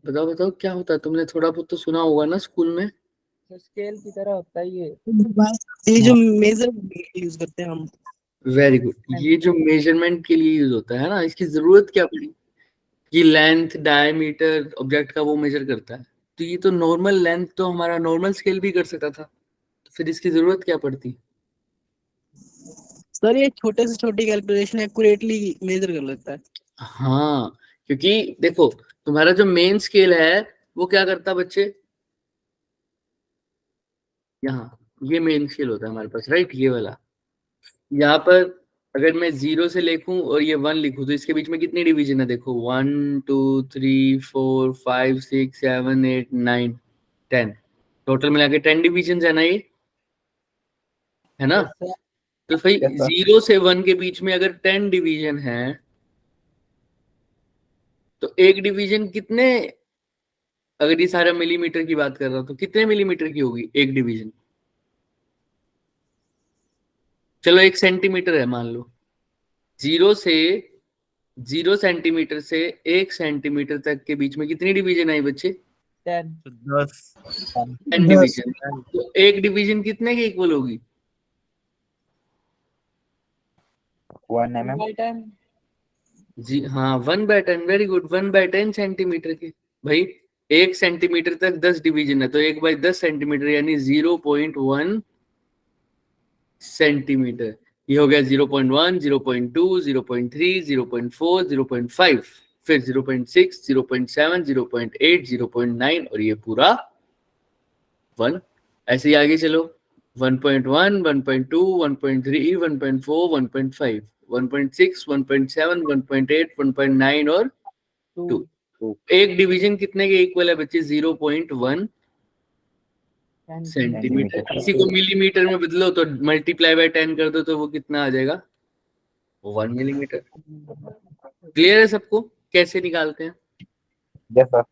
बताओ बताओ क्या होता है, तुमने थोड़ा बहुत तो सुना होगा ना स्कूल में। स्केल की तरह होता है ये जो मेजर यूज करते हैं हम। वेरी गुड, ये जो मेजरमेंट के लिए यूज होता है ना, इसकी जरूरत क्या पड़ी कि लेंथ डायमीटर ऑब्जेक्ट का वो मेजर करता है, तो ये तो नॉर्मल लेंथ तो हमारा नॉर्मल स्केल भी कर सकता था, तो फिर इसकी जरूरत क्या पड़ती। सर ये छोटे से छोटी कैलकुलेशन एक्यूरेटली मेजर कर लेता है। हाँ, क्योंकि देखो तुम्हारा जो मेन स्केल है वो क्या करता है बच्चे, यहाँ ये मेन स्केल होता है हमारे पास, राइट, ये वाला। यहाँ पर अगर मैं 0 से लिखूं और ये 1 लिखूं तो इसके बीच में कितनी डिवीजन है, देखो 1 2 3 4 5 6 7 8 9 10, टोटल मिला के 10 डिवीजन है ना, ये है ना। Yes, sir. तो भाई Yes, sir. 0 से 1 के बीच में अगर 10 डिवीजन है तो एक डिवीजन कितने, अगर ये सारा मिलीमीटर की बात कर रहा हूं तो कितने मिलीमीटर की होगी एक डिवीजन। चलो 1 सेंटीमीटर है मान लो, 0 सेंटीमीटर से 1 सेंटीमीटर तक के बीच में कितनी डिवीजन आई बच्चे, 10 10 डिवीजन। तो एक डिवीजन कितने के इक्वल होगी, 1 mm. by 10 जी हाँ 1/10, वेरी गुड, 1/10 सेंटीमीटर के। भाई 1 सेंटीमीटर तक 10 डिवीजन है तो 1/10 सेंटीमीटर यानी 0.1 सेंटीमीटर। ये हो गया 0.1 0.2 0.3 0.4 0.5, फिर 0.6 0.7 0.8 0.9 और ये पूरा 1। ऐसे ही आगे चलो 1.1 1.2 1.3 1.4 1.5 1.6 1.7 1.8 1.9 और 2। एक डिवीजन कितने के इक्वल है बच्चे, 0.1 सेंटीमीटर। किसी को मिलीमीटर में बदलो तो मल्टीप्लाई बाय 10 कर दो तो वो कितना आ जाएगा, 1 मिलीमीटर। क्लियर है सबको कैसे निकालते हैं। Yes, sir.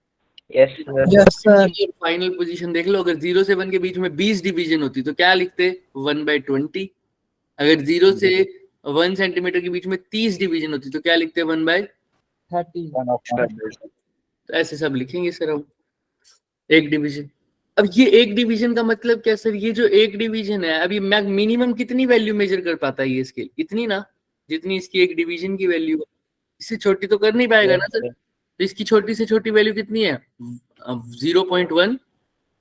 yes sir yes sir. Final position देख लो, अगर 0 से 1 के बीच में 20 डिवीजन होती तो क्या लिखते, 1/20। अगर 0 से 1 सेंटीमीटर के बीच में 30 डिवीजन होती तो क्या लिखते, 30 1 of 100. तो ऐसे सब लिखेंगे सर हम एक डिवीजन। अब ये एक डिवीजन का मतलब क्या सर, ये जो एक डिवीजन है अभी मिनिमम कितनी वैल्यू मेजर कर पाता है ये स्केल, इतनी ना जितनी इसकी एक डिवीजन की वैल्यू है, इससे छोटी तो कर नहीं पाएगा ना सर। तो इसकी छोटी से छोटी वैल्यू कितनी है, 0.1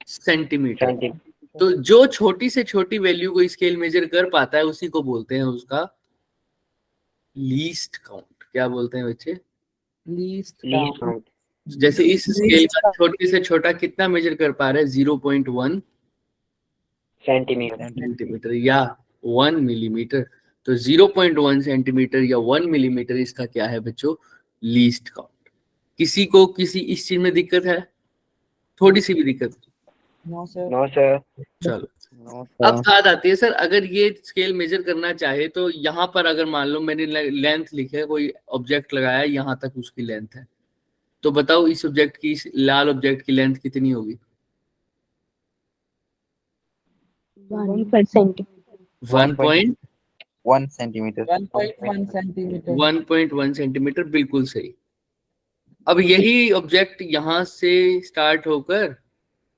सेंटीमीटर। तो जो छोटी से छोटी वैल्यू को स्केल मेजर कर पाता है उसी को बोलते हैं उसका लीस्ट काउंट। क्या बोलते हैं बच्चे, least count जैसे इस स्केल का छोटे से छोटा कितना मेजर कर पा रहा है, 0.1 सेंटीमीटर या 1 मिलीमीटर। तो 0.1 सेंटीमीटर या 1 मिलीमीटर इसका क्या है बच्चों, लीस्ट काउंट। किसी को किसी इस चीज में दिक्कत है, थोड़ी सी भी दिक्कत। no sir चलो अब बात आती है सर, अगर ये स्केल मेजर करना चाहे तो यहाँ पर अगर मान लो मैंने लेंथ लिखा है, कोई ऑब्जेक्ट लगाया है यहाँ तक उसकी लेंथ है, तो बताओ इस ऑब्जेक्ट की, इस लाल ऑब्जेक्ट की लेंथ कितनी होगी, 1 सेंटीमीटर 1 centimeter. 1.1 centimeter 1.1 सेंटीमीटर, बिल्कुल सही। अब यही ऑब्जेक्ट यहाँ से स्टार्ट होकर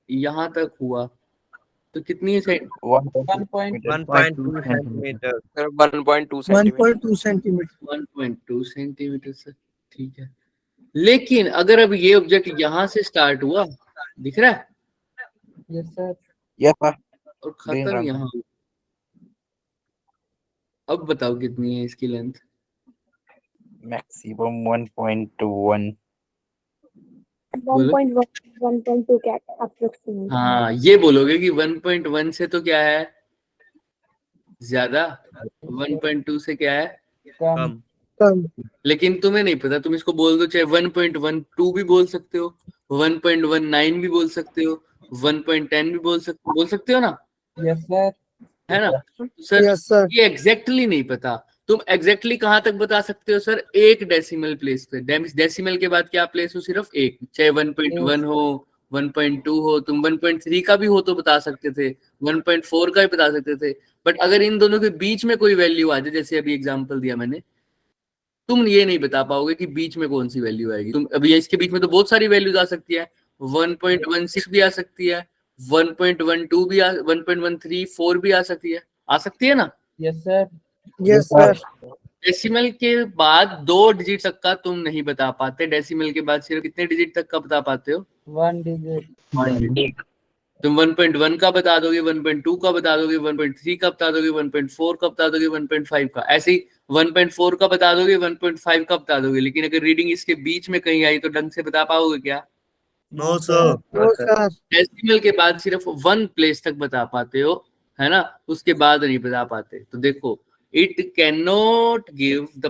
यहाँ तक हुआ तो कितनी है 1.2 centimeter 1.2 सेंटीमीटर 1.2 सेंटीमीटर सर, ठीक है। लेकिन अगर अब ये ऑब्जेक्ट यहाँ से स्टार्ट हुआ, दिख रहा है, yes sir Yes, sir. और खत्म यहाँ हुआ, अब बताओ कितनी है इसकी लेंथ। Maximum 1.1. 1.1 1.2 के अप्रोक्सीमेट। हाँ ये बोलोगे कि 1.1 से तो क्या है ज्यादा, 1.2 से क्या है कम कम। लेकिन तुम्हें नहीं पता, तुम इसको बोल दो चाहे 1.12 भी बोल सकते हो, 1.19 भी बोल सकते हो, 1.10 भी बोल सकते हो ना, yes sir है ना। Sir yes sir. ये एग्जैक्टली नहीं पता, तुम एग्जैक्टली कहां तक बता सकते हो सर, एक डेसिमल प्लेस पे, डेसिमल के बाद क्या प्लेस हो, सिर्फ एक, चाहे 1.1 हो 1.2 हो, तुम 1.3 का भी हो तो बता सकते थे, 1.4 का भी बता सकते थे, बट अगर इन दोनों के बीच में कोई वैल्यू आ जाए, जैसे अभी एग्जांपल दिया मैंने, तुम ये नहीं बता पाओगे कि बीच में कौन सी वैल्यू आएगी। तुम अभी इसके बीच में तो बहुत सारी वैल्यूज आ सकती है, 1.16 भी आ सकती है, 1.12 भी 1.134 भी आ सकती है ना। Yes, sir. Yes sir. Decimal के बाद 2 डिजिट तक का तुम नहीं बता पाते, डेसिमल के बाद सिर्फ कितने डिजिट तक का बता पाते हो? 1 digit. तुम 1.1 का बता दोगे, 1.2 का बता दोगे, 1.3 का बता दोगे, 1.4 का बता दोगे, 1.5 का, ऐसे ही 1.4 का बता दोगे, 1.5 का बता दोगे। लेकिन अगर रीडिंग इसके बीच में कहीं आई तो ढंग से बता पाओगे क्या? No sir. No sir. Decimal के बाद सिर्फ 1 प्लेस तक बता पाते हो, है ना, उसके बाद नहीं बता पाते। तो देखो, it can not give the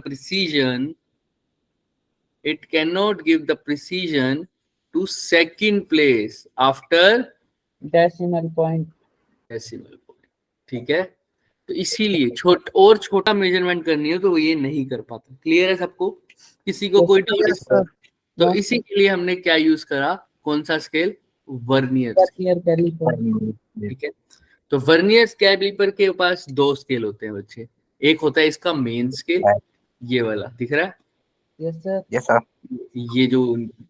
precision to second place after Decimal point. Decimal point. ठीक है, तो इसीलिए छोटा मेजरमेंट करनी हो तो वो ये नहीं कर पाता। क्लियर है सबको? किसी को कोई डाउट? Yes sir. तो इसी के लिए हमने क्या यूज करा, कौन सा स्केल? वर्नियर। Vernier caliper. ठीक है, तो वर्नियर कैलिपर के पास 2 स्केल होते हैं बच्चे। एक होता है इसका मेन स्केल, ये वाला दिख रहा है, Yes, sir. Yes, sir. ये जो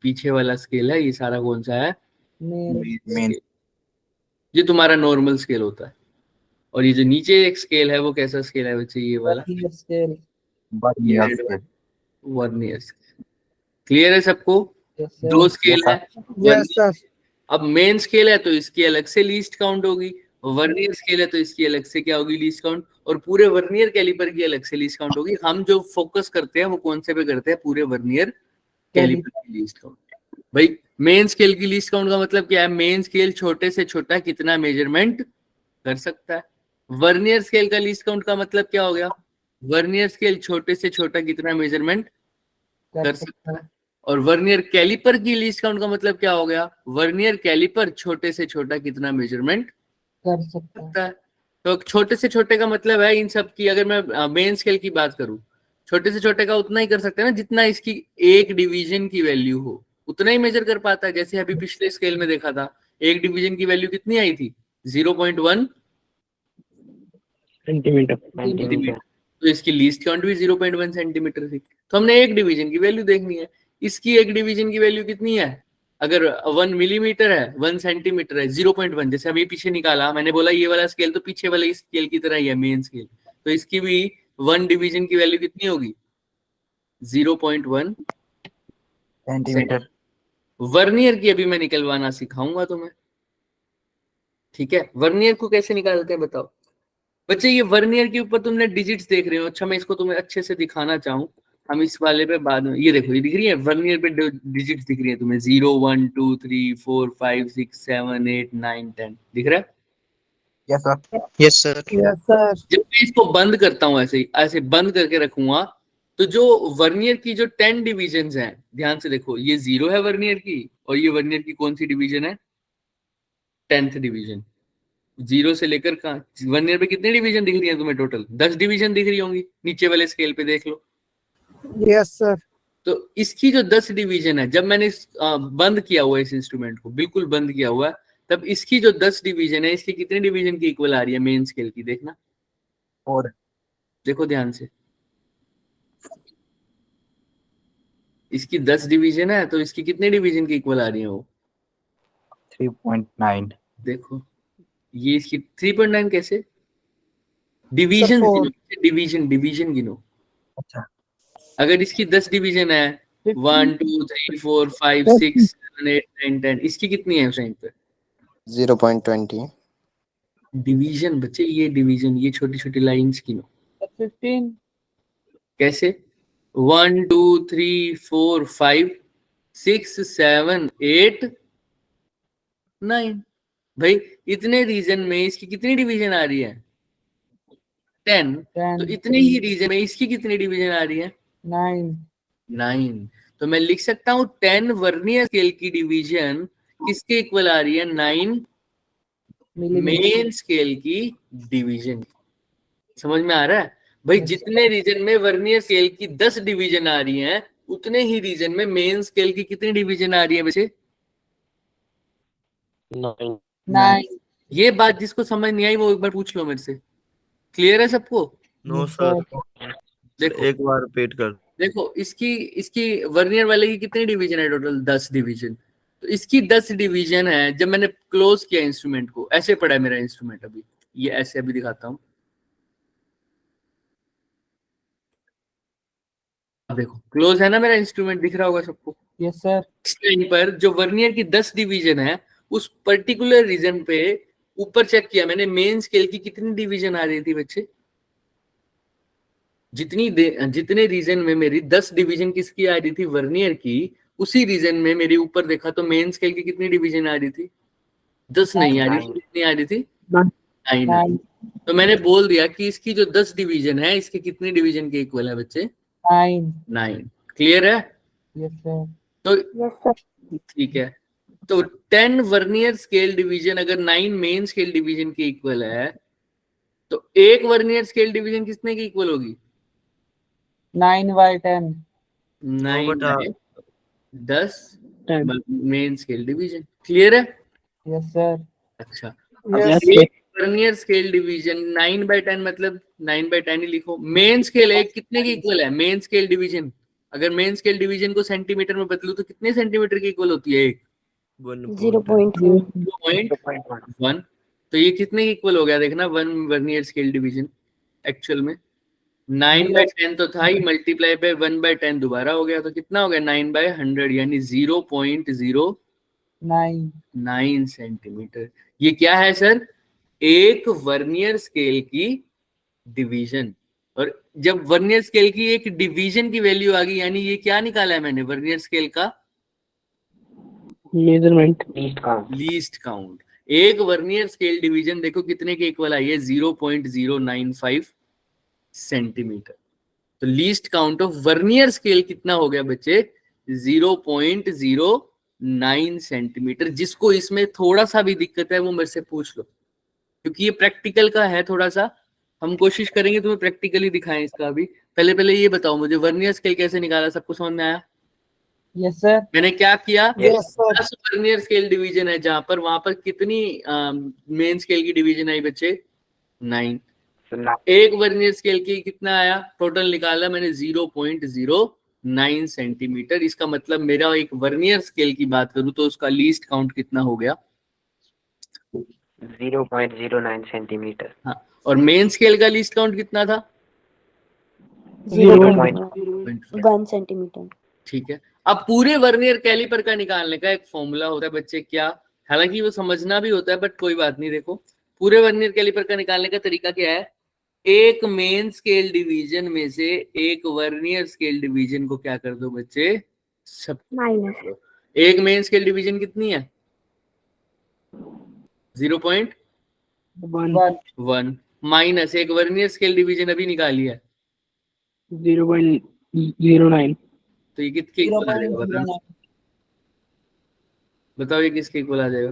पीछे वाला स्केल है, ये सारा कौन सा है? Main. Main. स्केल। ये तुम्हारा नॉर्मल स्केल होता है। और ये जो नीचे एक स्केल है वो कैसा स्केल है बच्चे? ये वाला Vernier scale. Vernier scale. Vernier scale. Clear है सबको? Yes, sir. 2 स्केल Yes, है। Yes sir. अब मेन स्केल है तो इसकी अलग से लीस्ट काउंट होगी, वर्नियर स्केल है तो इसकी अलग से क्या होगी? Least count. और पूरे वर्नियर कैलिपर की अलग से लीस्ट काउंट होगी। हम जो फोकस करते हैं वो कौन से पे करते हैं? पूरे वर्नियर कैलिपर की लीस्ट काउंट। भाई मेन स्केल की लीस्ट काउंट का मतलब क्या है? मेन स्केल छोटे से छोटा कितना मेजरमेंट कर सकता है। वर्नियर स्केल का लीस्ट काउंट का मतलब क्या हो गया? वर्नियर स्केल छोटे से छोटा कितना मेजरमेंट कर सकता है। और वर्नियर कैलिपर की लीस्ट काउंट का मतलब क्या हो गया? वर्नियर कैलिपर छोटे से छोटा कितना मेजरमेंट कर सकता है। सकता है। तो छोटे से छोटे का मतलब है इन सब की, अगर मैं मेन स्केल की बात करूं, छोटे से छोटे का उतना ही कर सकते हैं ना जितना इसकी एक डिवीजन की वैल्यू हो, उतना ही मेजर कर पाता है। जैसे अभी पिछले स्केल में देखा था, एक डिवीजन की वैल्यू कितनी आई थी? 0.1 सेंटीमीटर। सेंटीमीटर। तो इसकी लीस्ट काउंट भी 0.1 सेंटीमीटर थी। तो हमने एक डिवीजन की वैल्यू देखनी है। इसकी एक डिवीजन की वैल्यू कितनी है? अगर 1 मिलीमीटर है, 1 सेंटीमीटर है, 0.1। जैसे अभी पीछे निकाला, मैंने बोला ये वाला स्केल तो पीछे वाले स्केल की तरह ही है, मेन स्केल। तो इसकी भी 1 डिवीजन की वैल्यू कितनी होगी? 0.1 Centimeter. वर्नियर की अभी मैं निकलवाना सिखाऊंगा तुम्हें। ठीक है, वर्नियर को कैसे निकालते हैं बताओ बच्चे। ये वर्नियर के ऊपर तुमने डिजिट्स देख रहे हो। अच्छा, मैं इसको तुम्हें अच्छे से दिखाना चाहूँ, हम इस वाले पे बाद में, ये देखो, ये दिख रही है वर्नियर पे डिजिट्स दिख रही है तुम्हें, 0 1 2 3 4 5 6 7 8 9 10 दिख रहा है? Yes, sir. Yes sir. Yes sir. जब मैं इसको बंद करता हूँ, ऐसे बंद करके रखूंगा, तो जो वर्नियर की जो 10 डिविजन्स हैं, ध्यान से देखो, ये 0 है वर्नियर की, और ये वर्नियर की कौन सी डिवीजन है? 10th division. 0 से लेकर कहाँ, वर्नियर पे कितनी डिवीजन दिख रही है तुम्हें? टोटल 10 डिवीजन दिख रही होंगी। नीचे वाले स्केल पे देख लो। Yes sir. तो इसकी जो 10 डिवीजन है, जब मैंने बंद किया हुआ है इस इंस्ट्रूमेंट को, बिल्कुल बंद किया हुआ है, तब इसकी जो 10 डिवीजन है, इसकी कितनी डिवीजन की इक्वल आ रही है मेन स्केल की? देखना, 4. देखो ध्यान से। इसकी 10 डिवीजन है तो इसकी कितने डिवीजन की इक्वल आ रही है वो? 3.9. देखो, ये इसकी 3.9 कैसे? डिवीजन गिनो, डिवीजन गिनो। अच्छा. अगर इसकी 10 डिवीजन है, 1 2 3 4 5 6 7 8 9 10, इसकी कितनी है उस टाइम पे? 0.20. डिवीजन बच्चे, ये डिवीजन, ये छोटी छोटी लाइंस गिनो। 15. कैसे? 1 2 3 4 5 6 7 8 9। भाई इतने रीजन में इसकी कितनी डिवीजन आ रही है? 10। तो 10. इतने ही रीजन में इसकी कितनी डिवीजन आ रही है? 9. 9। तो मैं लिख सकता हूँ 10 वर्नियर स्केल की डिवीजन किसके इक्वल आ रही है? 9 मेन स्केल की डिवीजन। समझ में आ रहा है भाई? जितने रीजन में वर्नियर स्केल की 10 डिवीजन आ रही हैं, उतने ही रीजन में मेन स्केल की कितनी डिवीजन आ रही है बच्चे? 9. ये बात जिसको समझ नहीं आई वो एक बार पूछ लो मेरे से। क्लियर है सबको? No sir. देखो, एक बार रिपीट कर। देखो इसकी इसकी वर्नियर वाले की कितनी डिवीजन है टोटल? 10 डिवीजन। तो इसकी 10 डिवीजन है। जब मैंने क्लोज किया इंस्ट्रूमेंट को, ऐसे पड़ा है मेरा इंस्ट्रूमेंट अभी, ये ऐसे अभी दिखाता हूं। अब देखो क्लोज है ना मेरा इंस्ट्रूमेंट, दिख रहा होगा सबको। Yes sir. इस लाइन पर जो वर्नियर की 10 डिवीजन है, उस पर्टिकुलर रीजन पे ऊपर चेक किया मैंने, मेन स्केल की कितनी डिवीजन आ रही थी बच्चे? जितने रीजन में मेरी 10 डिवीजन किसकी आ रही थी? वर्नियर की। उसी रीजन में मेरे ऊपर देखा तो मेन स्केल की कितनी डिवीजन आ रही थी? 10 नहीं आ रही थी। कितनी आ रही थी? 9। तो मैंने बोल दिया कि इसकी जो 10 डिवीजन है, इसके कितनी डिवीजन के इक्वल है बच्चे? 9। क्लियर है? Yes sir. तो Yes, sir. ठीक है। तो 10 वर्नियर स्केल डिवीजन अगर 9 मेन स्केल डिवीजन के इक्वल है, तो एक वर्नियर स्केल डिवीजन कितने की इक्वल होगी? 9/10। 9 by 10 main scale division. Clear है? Yes sir. अच्छा, यस एक वर्नियर स्केल डिवीजन 9/10 मतलब 9/10 ही लिखो। मेन स्केल एक कितने की इक्वल है? मेन स्केल डिवीजन, अगर मेन स्केल डिवीजन को सेंटीमीटर में बदलूं तो कितने सेंटीमीटर की इक्वल होती है? एक 0.1. 0.1। तो ये कितने की इक्वल हो गया देखना, 1 वर्नियर स्केल डिवीजन एक्चुअल में 9/10 तो था ही, मल्टीप्लाई पे 1/10 दोबारा हो गया, तो कितना हो गया? 9/100 यानी 0.009 सेंटीमीटर। ये क्या है सर? एक वर्नियर स्केल की डिवीजन। और जब वर्नियर स्केल की एक डिवीजन की वैल्यू आ गई, यानी ये क्या निकाला है मैंने? वर्नियर स्केल का मेजरमेंट। Least count. एक वर्नियर स्केल डिवीजन देखो कितने के इक्वल आई है? 0.095 सेंटीमीटर। तो least count of vernier scale कितना हो गया बच्चे? 0.09 सेंटीमीटर। जिसको इसमें थोड़ा सा भी दिक्कत है वो मेरे से पूछ लो, क्योंकि ये प्रैक्टिकल का है थोड़ा सा। हम कोशिश करेंगे तुम्हें प्रैक्टिकली दिखाएं इसका भी। पहले ये बताओ मुझे, वर्नियर स्केल कैसे निकाला? सबको समझ में आया? Yes sir. मैंने क्या किया? Yes sir. 10 vernier scale division है जहां पर, वहां पर कितनी मेन स्केल की डिवीजन आई बच्चे? 9। एक वर्नियर स्केल की कितना आया? टोटल निकाला मैंने 0.09 सेंटीमीटर। इसका मतलब मेरा एक वर्नियर स्केल की बात करूं तो उसका लीस्ट काउंट कितना हो गया? 0.09 सेंटीमीटर। हाँ, और मेन स्केल का लीस्ट काउंट कितना था? 0.1 centimeter. ठीक है। अब पूरे वर्नियर कैलिपर का निकालने का एक फॉर्मूला होता है बच्चे, क्या? हालांकि वो समझना भी होता है बट कोई बात नहीं। देखो पूरे वर्नियर कैलिपर का निकालने का तरीका क्या है? एक मेन स्केल डिवीजन में से एक वर्नियर स्केल डिवीजन को क्या कर दो बच्चे? सब Minus. एक मेन स्केल डिवीजन कितनी है? 0.1 माइनस एक वर्नियर स्केल डिवीजन अभी निकाली है 0.09। तो ये किसके इक्वल आ जाएगा? बताओ ये किसके इक्वल आ जाएगा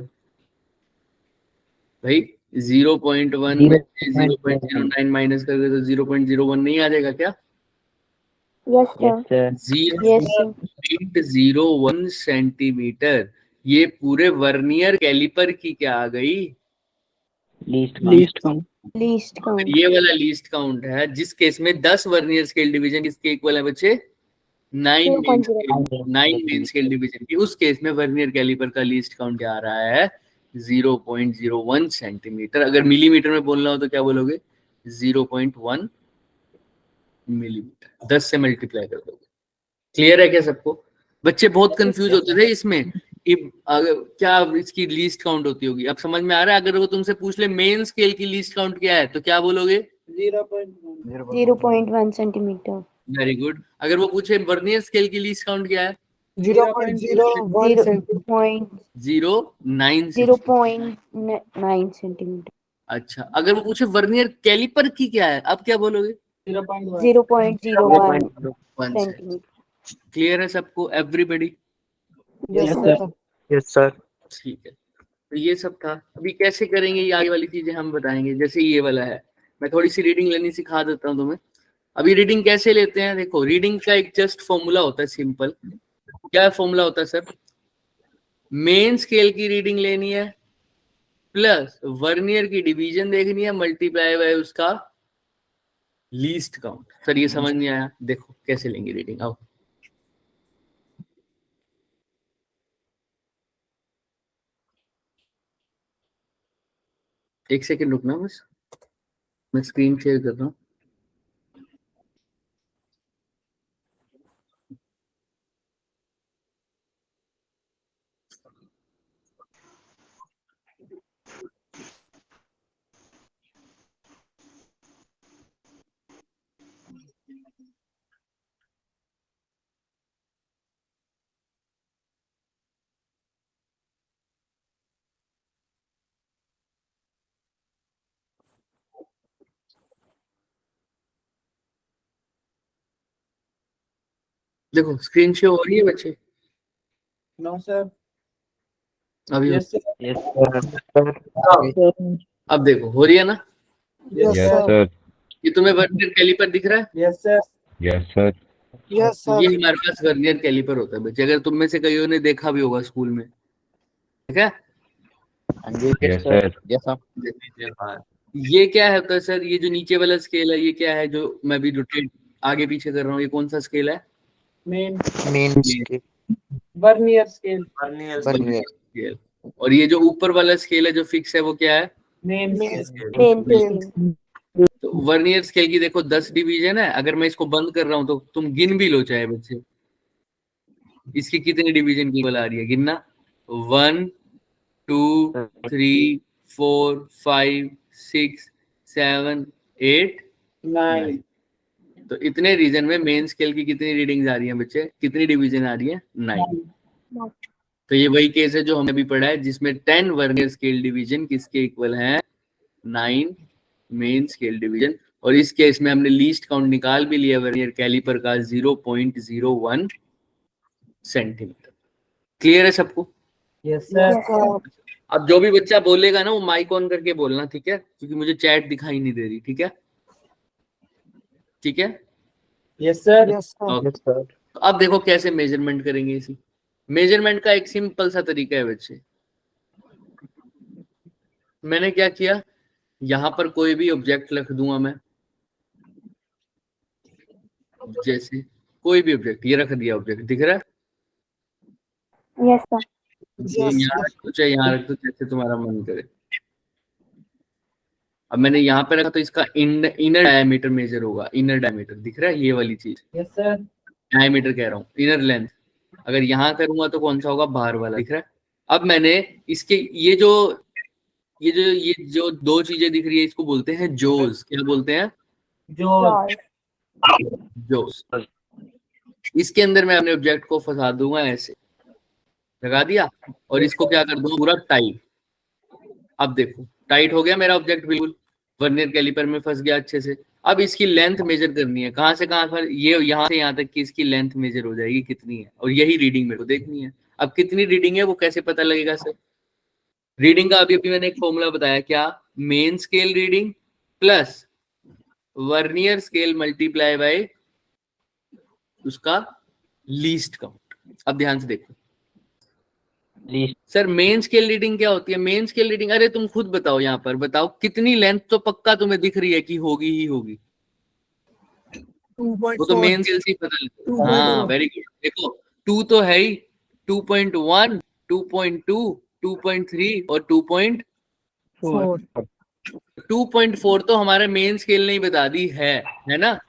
भाई? 0.1 में 0.09 माइनस कर दे तो 0.01 नहीं आ जाएगा क्या? Yes, sir. Yes, sir. 0.01 centimetre. ये पूरे वर्नियर कैलिपर की क्या आ गई? Least count. Least count. ये वाला लीस्ट काउंट है, जिस केस में 10 वर्नियर स्केल डिवीजन किसके इक्वल है बच्चे? 9 मेन स्केल डिवीजन की। उस केस में वर्नियर कैलिपर का लीस्ट काउंट क्या आ रहा है? 0.01 सेंटीमीटर। अगर मिलीमीटर में बोलना हो तो क्या बोलोगे? 0.1 मिलीमीटर। 10 से मल्टीप्लाई कर दोगे। क्लियर है क्या सबको? बच्चे बहुत कंफ्यूज होते थे इसमें कि क्या इसकी लीस्ट काउंट होती होगी। अब समझ में आ रहा है? अगर वो तुमसे पूछ ले मेन स्केल की लीस्ट काउंट क्या है तो क्या बोलोगे? 0.1 centimeter. Very good. अगर वो पूछे वर्नियर स्केल की लीस्ट काउंट क्या है? 0.01 सेंटीमीटर। 0.9 centimeter. अच्छा, अगर वो पूछे वर्नियर कैलिपर की क्या है, अब क्या बोलोगे? 0.01 centimeter. क्लियर है सबको? Everybody? Yes sir. Yes sir. ठीक है। तो ये सब था। अभी कैसे करेंगे ये आगे वाली चीजें हम बताएंगे। जैसे ये वाला है, मैं थोड़ी सी रीडिंग लेनी सिखा देता हूँ तुम्हें। अभी रीडिंग कैसे लेते हैं? देखो रीडिंग का एक जस्ट फॉर्मूला होता है, सिंपल। क्या फॉर्मूला होता है सर? मेन स्केल की रीडिंग लेनी है प्लस वर्नियर की डिवीजन देखनी है, मल्टीप्लाई बाय उसका लीस्ट काउंट। सर ये समझ नहीं आया, देखो कैसे लेंगे रीडिंग। आओ एक सेकंड रुकना, बस मैं स्क्रीन शेयर कर रहा हूँ। देखो स्क्रीन शेयर हो रही है बच्चे? No sir. अभी यस सर। Yes, sir. अब देखो हो रही है ना? Yes Yes, sir. sir. ये तुम्हें वर्नियर कैलिपर दिख रहा है? Yes sir. Yes, sir. Yes sir. ये हमारे पास वर्नियर कैलिपर होता है बच्चे, अगर तुम में से कईयों ने देखा भी होगा स्कूल में, ठीक है? Yes, sir. Yes, sir. ये क्या होता है सर? ये जो नीचे वाला स्केल है, ये क्या है जो मैं भी रोटेट आगे पीछे कर रहा हूँ, ये कौन सा स्केल है? Main Main scale. Vernier scale. Vernier. Scale. और ये जो ऊपर वाला स्केल है जो फिक्स है, वो क्या है? Main main scale. स्केल। तो वर्नियर स्केल की देखो 10 डिवीजन है। अगर मैं इसको बंद कर रहा हूँ तो तुम गिन भी लो चाहे बच्चे, इसकी कितनी डिवीजन की आ रही है, गिनना। 1 2 3 4 5 6 7 8 9। तो इतने रीजन में मेन स्केल की कितनी रीडिंग्स आ रही हैं बच्चे, कितनी डिवीजन आ रही है? 9। तो ये वही केस है जो हमने भी पढ़ा है, जिसमें 10 वर्नियर स्केल डिवीजन किसके इक्वल है? 9 मेन स्केल डिवीजन। और इस केस में हमने लीस्ट काउंट निकाल भी लिया वर्नियर कैलिपर का, 0.01 सेंटीमीटर। क्लियर है सबको? Yes sir. अब जो भी बच्चा बोलेगा ना वो माइक ऑन करके बोलना, ठीक है? क्योंकि मुझे चैट दिखाई नहीं दे रही, ठीक है? ठीक है? Yes sir. ओके। तो अब देखो कैसे मेजरमेंट करेंगे इसी। मेजरमेंट का एक सिंपल सा तरीका है बच्चे। मैंने क्या किया, यहां पर कोई भी ऑब्जेक्ट रख दूंगा मैं, जैसे कोई भी ऑब्जेक्ट, ये रख दिया ऑब्जेक्ट, दिख रहा है? Yes sir. यहाँ रख दो चाहे यहाँ रख दो, जैसे तुम्हारा मन करे। अब मैंने यहाँ पे रखा तो इसका इनर डायमीटर मेजर होगा। इनर डायमीटर दिख रहा है, ये वाली चीज। Yes sir. डायमीटर कह रहा हूँ, इनर लेंथ। अगर यहाँ करूंगा तो कौन सा होगा? बाहर वाला, दिख रहा है? अब मैंने इसके ये जो दो चीजें दिख रही है, इसको बोलते हैं जोस। क्या बोलते हैं? जो जोस। इसके अंदर मैं अपने ऑब्जेक्ट को फंसा दूंगा, ऐसे लगा दिया, और इसको क्या कर दूंगा? पूरा टाइट। अब देखो टाइट हो गया मेरा ऑब्जेक्ट, बिल्कुल वर्नियर कैलिपर में फंस गया अच्छे से। अब इसकी लेंथ मेजर करनी है, कहां से कहां पर? ये यहाँ से यहाँ तक की इसकी लेंथ मेजर हो जाएगी कितनी है, और यही रीडिंग मेरे को देखनी है। अब कितनी रीडिंग है वो कैसे पता लगेगा सर? रीडिंग का अभी मैंने एक फॉर्मूला बताया, क्या? Main scale reading plus vernier scale multiply by उसका लीस्ट काउंट। अब ध्यान से देखो सर, मेन स्केल रीडिंग क्या होती है? मेन स्केल रीडिंग, अरे तुम खुद बताओ, यहाँ पर बताओ कितनी लेंथ तो पक्का तुम्हें दिख रही है कि होगी ही होगी। वो तो मेन स्केल से ही पता लगता है। हाँ वेरी गुड। देखो 2 तो है ही, 2.1 2.2 2.3 और 2.4 2.4 तो हमारा मेन स्केल ने ही बता दी है ना?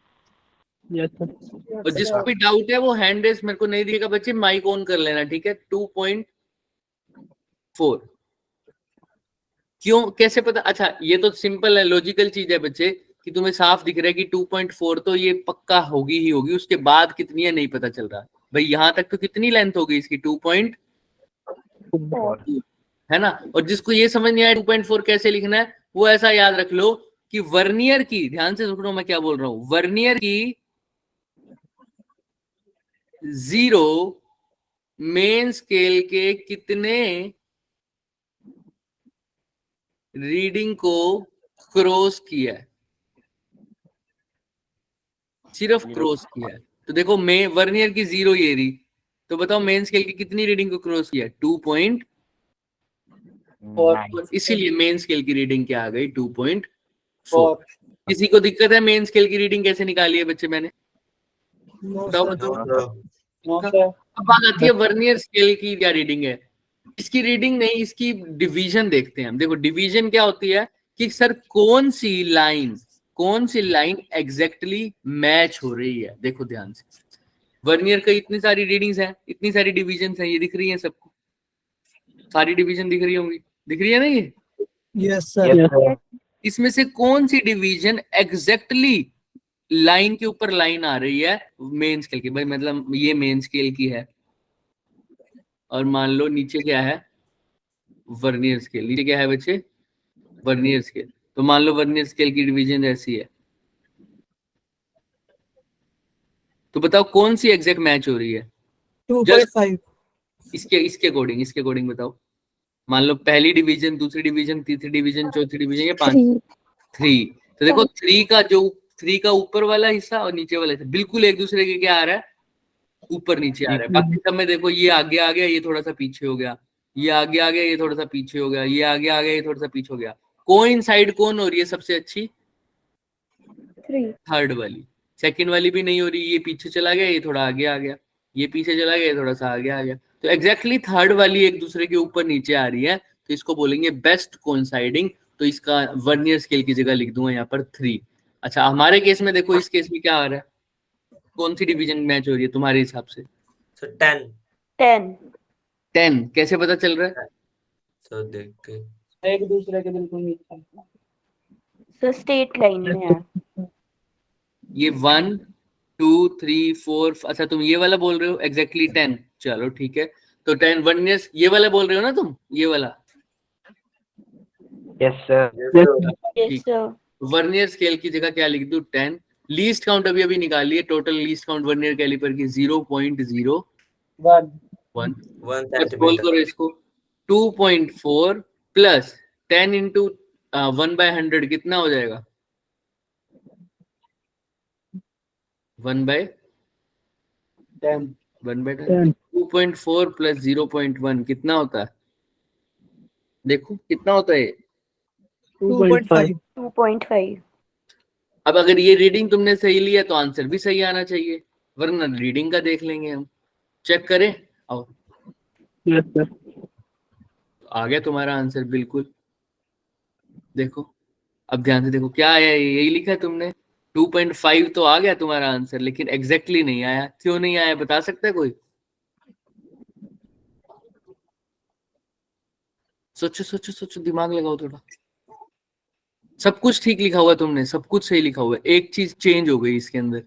Yes sir. और जिसको भी डाउट है वो हैंड रेस मेरे को नहीं दिखेगा बच्चे, माइक ऑन कर लेना, ठीक है? 2.4 क्यों, कैसे पता? अच्छा ये तो सिंपल है, लॉजिकल चीज है बच्चे, कि तुम्हें साफ दिख रहा है कि 2.4 तो ये पक्का होगी ही होगी। उसके बाद कितनी है नहीं पता चल रहा भाई। यहां तक तो कितनी लेंथ होगी इसकी? 2.4 है ना? और जिसको ये समझ नहीं आया 2.4 कैसे लिखना है, वो ऐसा याद रख लो कि वर्नियर की, ध्यान से सुनो मैं क्या बोल रहा हूं, वर्नियर की 0 मेन स्केल के कितने रीडिंग को क्रॉस किया है? सिर्फ क्रॉस किया है। तो देखो वर्नियर की 0 ये रही, तो बताओ मेन स्केल की कितनी रीडिंग को क्रॉस किया? 2.4। इसीलिए मेन स्केल की रीडिंग क्या आ गई? 2.4। किसी को दिक्कत है मेन स्केल की रीडिंग कैसे निकाली है बच्चे मैंने? बताओ बताओ। No sir. अब बात आती है वर्नियर स्केल की क्या रीडिंग है। इसकी रीडिंग नहीं, इसकी डिवीजन देखते हैं हम। देखो डिवीजन क्या होती है कि सर कौन सी लाइन एग्जैक्टली मैच हो रही है। देखो ध्यान से, वर्नियर का इतनी सारी रीडिंग्स हैं, इतनी सारी डिवीजन हैं, ये दिख रही है सबको, सारी डिवीजन दिख रही होंगी, दिख रही है ना ये? Yes Yes, sir sir. इसमें से कौन सी डिवीजन एग्जैक्टली लाइन के ऊपर लाइन आ रही है मेन स्केल की? भाई मतलब ये मेन स्केल की है और मान लो नीचे क्या है, वर्नियर स्केल। नीचे क्या है बच्चे? Vernier scale. तो मान लो वर्नियर स्केल की डिवीजन ऐसी है, तो बताओ कौन सी एग्जैक्ट मैच हो रही है? 2.5 इसके अकॉर्डिंग बताओ। मान लो पहली डिवीजन, दूसरी डिवीजन, तीसरी डिवीजन, चौथी डिवीजन, या 5 3। तो देखो 3 का ऊपर वाला हिस्सा और नीचे वाला हिस्सा बिल्कुल एक दूसरे के क्या आ रहा है, ऊपर नीचे आ रहा है। बाकी सब में देखो ये आगे आ गया, ये थोड़ा सा पीछे हो गया, ये आगे आ गया, ये थोड़ा सा पीछे हो गया, ये आगे आ गया, ये थोड़ा सा पीछे हो गया। कोइंसाइड कौन हो रही है सबसे अच्छी? 3. थर्ड वाली। सेकंड वाली भी नहीं हो रही, ये पीछे चला गया, ये थोड़ा आगे आ गया, ये पीछे चला गया, ये थोड़ा सा आगे आ गया। तो एग्जैक्टली थर्ड वाली एक दूसरे के ऊपर नीचे आ रही है, तो इसको बोलेंगे बेस्ट कोइंसाइडिंग। तो इसका वर्नियर स्केल की जगह लिख दूंगा यहाँ पर 3। अच्छा हमारे केस में देखो, इस केस में क्या आ रहा है, कौन सी डिवीजन मैच हो रही है तुम्हारे हिसाब से? So 10. 10. 10 कैसे पता चल रहा है? So देख के एक दूसरे के बिल्कुल नीचे। सर स्ट्रेट लाइन में है। ये 1 2 3 4। अच्छा तुम ये वाला बोल रहे हो एग्जैक्टली 10। चलो ठीक है, तो 10 वर्नियर ये वाला बोल रहे हो ना तुम, ये वाला? Yes, sir. Yes sir. Vernier scale की जगह क्या लिख दूं? 10। लीस्ट काउंट अभी निकाली है, total least count vernier caliper की 0.01। 1. 1 बोल सेंटीमीटर. करो इसको। 2.4 प्लस 10 इंटू 1/100 कितना हो जाएगा? 1/10। 1/10। 2.4 प्लस 0.1 कितना होता है? देखो कितना होता है? 2.5 2.5. अब अगर ये रीडिंग तुमने सही लिया तो आंसर भी सही आना चाहिए, वरना रीडिंग का देख लेंगे हम। चेक करें, आओ। यस सर आ गया तुम्हारा आंसर बिल्कुल। देखो अब ध्यान से देखो क्या आया, यही लिखा है तुमने। 2.5 तो आ गया तुम्हारा आंसर, लेकिन एग्जैक्टली नहीं आया। क्यों नहीं आया बता सकता है कोई? सोचो सोचो सोचो, दिमाग लगाओ थोड़ा। सब कुछ ठीक लिखा हुआ है तुमने, सब कुछ सही लिखा हुआ है, एक चीज चेंज हो गई इसके अंदर।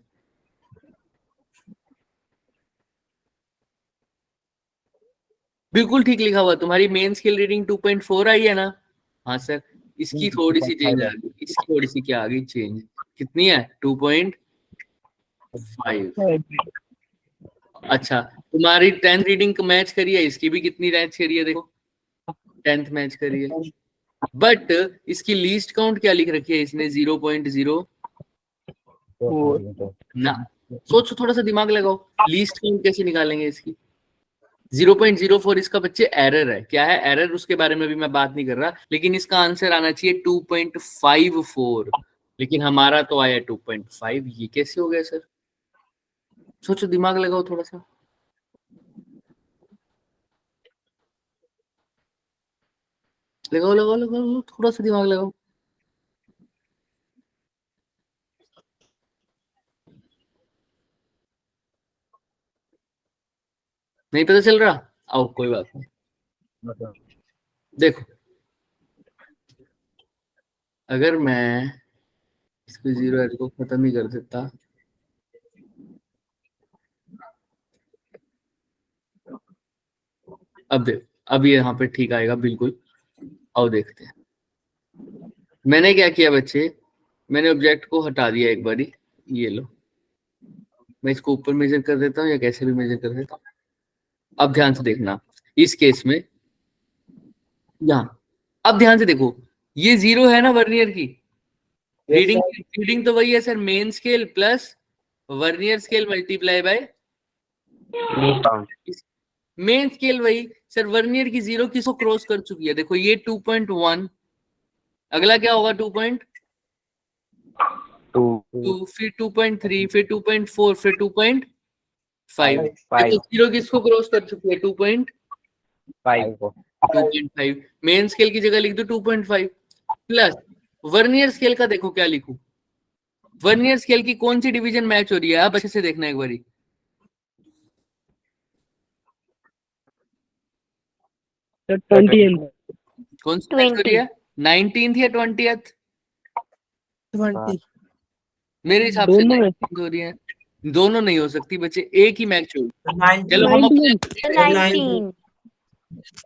बिल्कुल ठीक लिखा हुआ। तुम्हारी मेन स्केल रीडिंग 2.4 आई है ना? हाँ सर, इसकी थोड़ी सी चेंज आ गई, इसकी थोड़ी सी क्या आ गई चेंज। कितनी है? 2.5। अच्छा तुम्हारी 10th रीडिंग मैच करी है, इसकी भी कितनी मैच करी है? देखो 10th मैच करी है, बट इसकी लीस्ट काउंट क्या लिख रखी है इसने? 0.0 ना। सोचो थोड़ा सा दिमाग लगाओ, लीस्ट काउंट कैसे निकालेंगे इसकी? 0.04 इसका बच्चे एरर है। क्या है एरर? उसके बारे में भी मैं बात नहीं कर रहा, लेकिन इसका आंसर आना चाहिए 2.54, लेकिन हमारा तो आया 2.5। ये कैसे हो गया सर? सोचो दिमाग लगाओ थोड़ा सा। लगाओ लगाओ लगाओ, थोड़ा सा दिमाग लगाओ। नहीं पता चल रहा? आओ कोई बात नहीं। देखो अगर मैं इसको 0 को खत्म ही कर देता, अब देख, अब ये यहाँ पे ठीक आएगा बिल्कुल। आओ देखते हैं। मैंने क्या किया बच्चे, मैंने ऑब्जेक्ट को हटा दिया एक बारी। ये लो, मैं इसको ऊपर मेजर कर देता हूँ या कैसे भी मेजर कर देता हूँ। अब ध्यान से देखना, इस केस में यहाँ, अब ध्यान से देखो, ये 0 है ना वर्नियर की रीडिंग तो वही है sir, main scale plus vernier scale multiply by main scale. वही सर, वर्नियर की 0 किसको क्रॉस कर चुकी है? देखो ये 2.1, अगला क्या होगा? 2.5। 2, फिर 2.3, फिर 2.4, फिर 2.5। देखो 0 किसको क्रॉस कर चुकी है? 2.5। मेन स्केल की जगह लिख दो 2.5 प्लस वर्नियर स्केल का। देखो क्या लिखूं? वर्नियर स्केल की कौन सी डिवीजन मैच हो रही है? आप अच्छे से देखना एक बारी। सर 20 कौन सी मैच हो रही है? 19th या 20th? 20 मेरे हिसाब से दोनों 19th हो रही है। दोनों नहीं हो सकती बच्चे, एक ही मैच होगी। चलो हम 19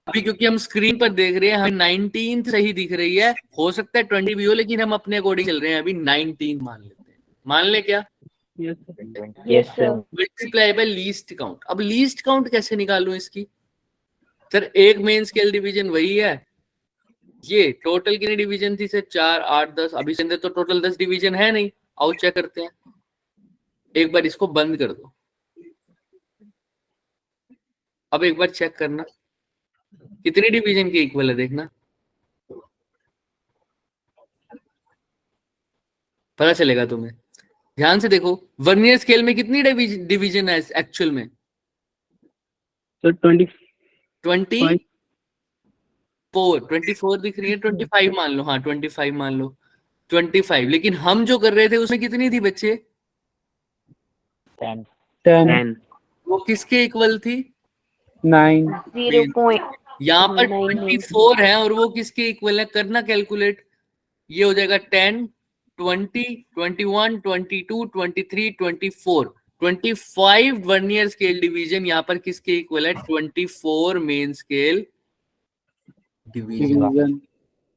अभी क्योंकि हम स्क्रीन पर देख रहे हैं, हमें 19th सही दिख रही है। हो सकता है 20 भी हो, लेकिन हम अपने अकॉर्डिंग चल रहे हैं। अभी 19 मान लेते हैं। मान ले क्या? yes sir multiply by least count. अब लीस्ट काउंट कैसे निकालूं इसकी? सर एक मेन स्केल डिवीजन वही है। ये टोटल कितनी डिवीजन थी सर? 4, 8, 10। अभी से अंदर तो टोटल 10 डिवीजन है नहीं। आओ चेक करते हैं। एक बार इसको बंद कर दो। अब एक बार चेक करना कितनी डिवीजन के इक्वल है, देखना पता चलेगा तुम्हें। ध्यान से देखो, वर्नियर स्केल में कितनी डिवीजन है एक्चुअल में? सर 20 24। 24 दिख रही है। 25 मान लो। हाँ 25 मान लो। 25। लेकिन हम जो कर रहे थे उसमें कितनी थी बच्चे? 10 वो किसके इक्वल थी? 9 यहाँ पर 0.98 24 है और वो किसके इक्वल है? करना कैलकुलेट। ये हो जाएगा 10, 20, 21, 22, 23, 24, 25 वर्नियर स्केल डिवीजन यहाँ पर किसके इक्वल है? 24 मेन स्केल डिवीजन। डिवीजन।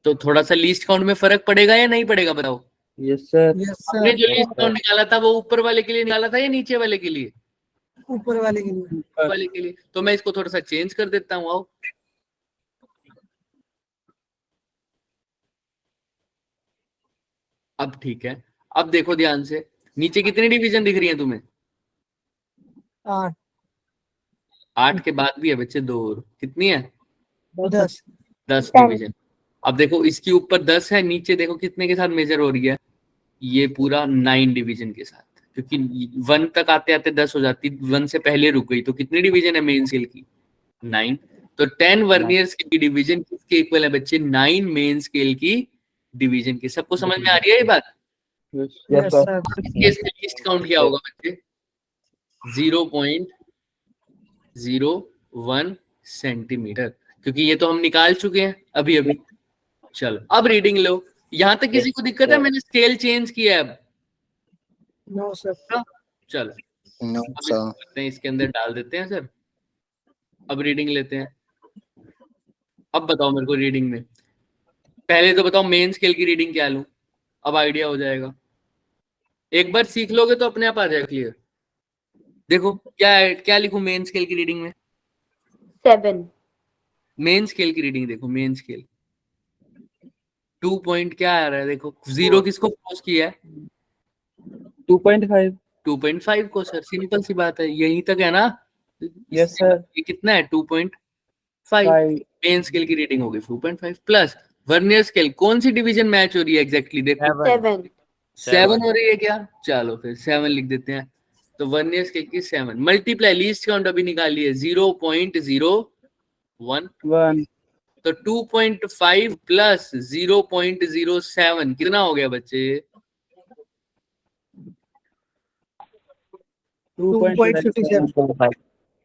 तो थोड़ा सा लीस्ट काउंट में फर्क पड़ेगा या नहीं पड़ेगा? बताओ। Yes sir. हमने जो लीस्ट काउंट निकाला था वो ऊपर वाले के लिए निकाला था या नीचे वाले के लिए? ऊपर वाले के लिए। ऊपर वाले के लिए। तो मैं इसको थोड़ा सा चेंज कर देता हूँ। आओ अब ठीक है। अब देखो ध्यान से, नीचे कितनी डिवीजन दिख रही है तुम्हें? 8 8 के बाद भी है बच्चे 2 और। कितनी है? 10 10 डिवीजन। अब देखो इसके ऊपर 10 है, नीचे देखो कितने के साथ मेजर हो रही है? ये पूरा 9 डिवीजन के साथ। क्योंकि 1 तक आते आते 10 हो जाती, 1 से पहले रुक गई। तो कितनी डिवीजन है मेन स्केल की? 9। तो 10 वर्नियर स्केल की डिवीजन किसके इक्वल है बच्चे? 9 मेन स्केल की डिवीजन की। सबको समझ में आ रही है ये बात? Yes sir. इसका लीस्ट काउंट क्या होगा बच्चे? 0.01 सेंटीमीटर। क्योंकि ये तो हम निकाल चुके हैं अभी अभी। चलो अब रीडिंग लो। यहां तक किसी को दिक्कत है? मैंने स्केल चेंज किया है अब। नो सर चलो अब इसको करते हैं, इसके अंदर डाल देते हैं सर। अब रीडिंग लेते हैं। अब बताओ मेरे को रीडिंग में, पहले तो बताओ मेन स्केल की रीडिंग क्या लूं? अब आइडिया हो जाएगा। एक बार सीख लोगे तो अपने आप आ जाएगा क्लियर। देखो क्या है, क्या लिखूं मेन स्केल की रीडिंग में? 7 मेन स्केल की रीडिंग देखो। मेन स्केल 2 पॉइंट क्या आ रहा है? देखो 0 किसको क्रॉस किया है? 2.5। 2.5 को सर। सिंपल सी बात है, यहीं तक है ना? Yes sir. ये कितना है? 2.5। 5 मेन स्केल की रीडिंग होगी 2.5 प्लस वर्नियर स्केल। कौन सी डिवीजन मैच हो रही है एग्जैक्टली? देखो 7 7 हो रही है क्या? चलो फिर 7 लिख देते हैं। तो वर्नियर स्केल की 7 मल्टीप्लाई लीस्ट काउंट अभी निकालिए 0.01। 1 तो 2.5 प्लस 0.07 कितना हो गया बच्चे? 2.57।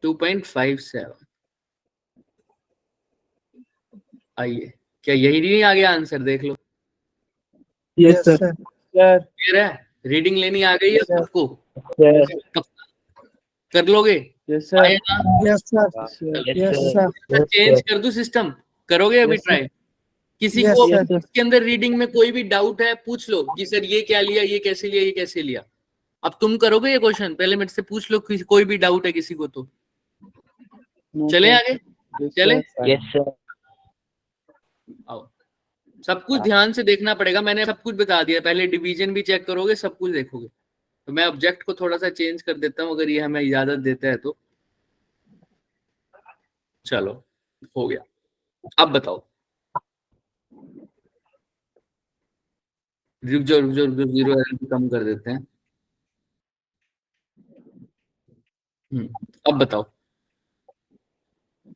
2.57। आइए, क्या यही नहीं आ गया आंसर? देख लो। Yes sir. सर क्लियर है? रीडिंग लेनी आ गई है सबको? कर लोगे? Yes sir. आए ना? Yes sir yes sir. Change कर दूं सिस्टम? करोगे अभी Yes, sir. ट्राई? किसी Yes, को sir. इसके अंदर रीडिंग में कोई भी डाउट है पूछ लो कि सर ये क्या लिया, ये कैसे लिया, ये कैसे लिया। अब तुम करोगे ये क्वेश्चन? पहले मेरे से पूछ लो कोई भी डाउट है किसी को तो। No, चले sir. आगे? Yes, चले? sir. Yes, sir. आओ। सब कुछ ध्यान से देखना पड़ेगा। मैंने सब कुछ बता दिया। पहले डिवीजन भी चेक करोगे, सब कुछ देखोगे। तो मैं ऑब्जेक्ट को थोड़ा सा चेंज कर देता हूँ अगर ये हमें इजाजत देता है तो। चलो हो गया। अब बताओ। रुक जाओ रुक जाओ रुक जाओ, जीरो एरर भी कम कर देते हैं। अब बताओ,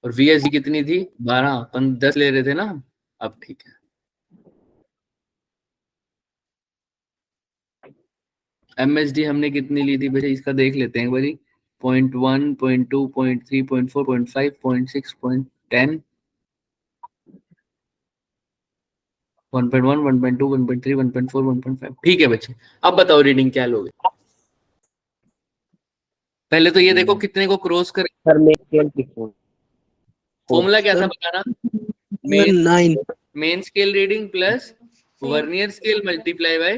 और VSG कितनी थी? 12, 10 ले रहे थे ना। अब ठीक है। MSD हमने कितनी ली थी भाई, इसका देख लेते हैं एक बारी। 0.1, 0.2, 0.3, 0.4, 0.5, 0.6, 0.10, 1.1, 1.2, 1.3, 1.4, 1.5। ठीक है बच्चे, अब बताओ रीडिंग क्या लोगे। पहले तो ये देखो कितने को क्रॉस कर। सर मेन स्केल लिखो। फॉर्मूला क्या था सर, बताना? 9 main scale reading plus vernier scale multiply by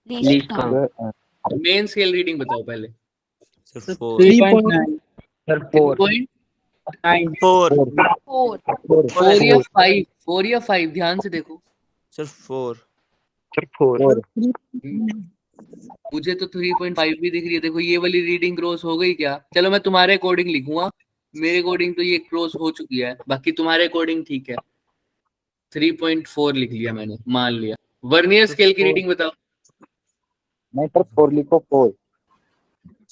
Least count. Main scale reading. बताओ पहले। Sir 4 3.9 sir 3.9 4 4. 4 या 5? 4 या 5? ध्यान से देखो। सर 4 सर 4 मुझे तो 3.5 भी दिख रही है। देखो ये वाली रीडिंग क्रॉस हो गई क्या? चलो मैं तुम्हारे अकॉर्डिंग लिखूंगा, मेरे अकॉर्डिंग तो ये क्रॉस हो चुकी है, बाकी तुम्हारे अकॉर्डिंग ठीक है। 3.4 लिख लिया मैंने, मान लिया। वर्नियर स्केल की रीडिंग बताओ। नहीं सर 4 लिखो 4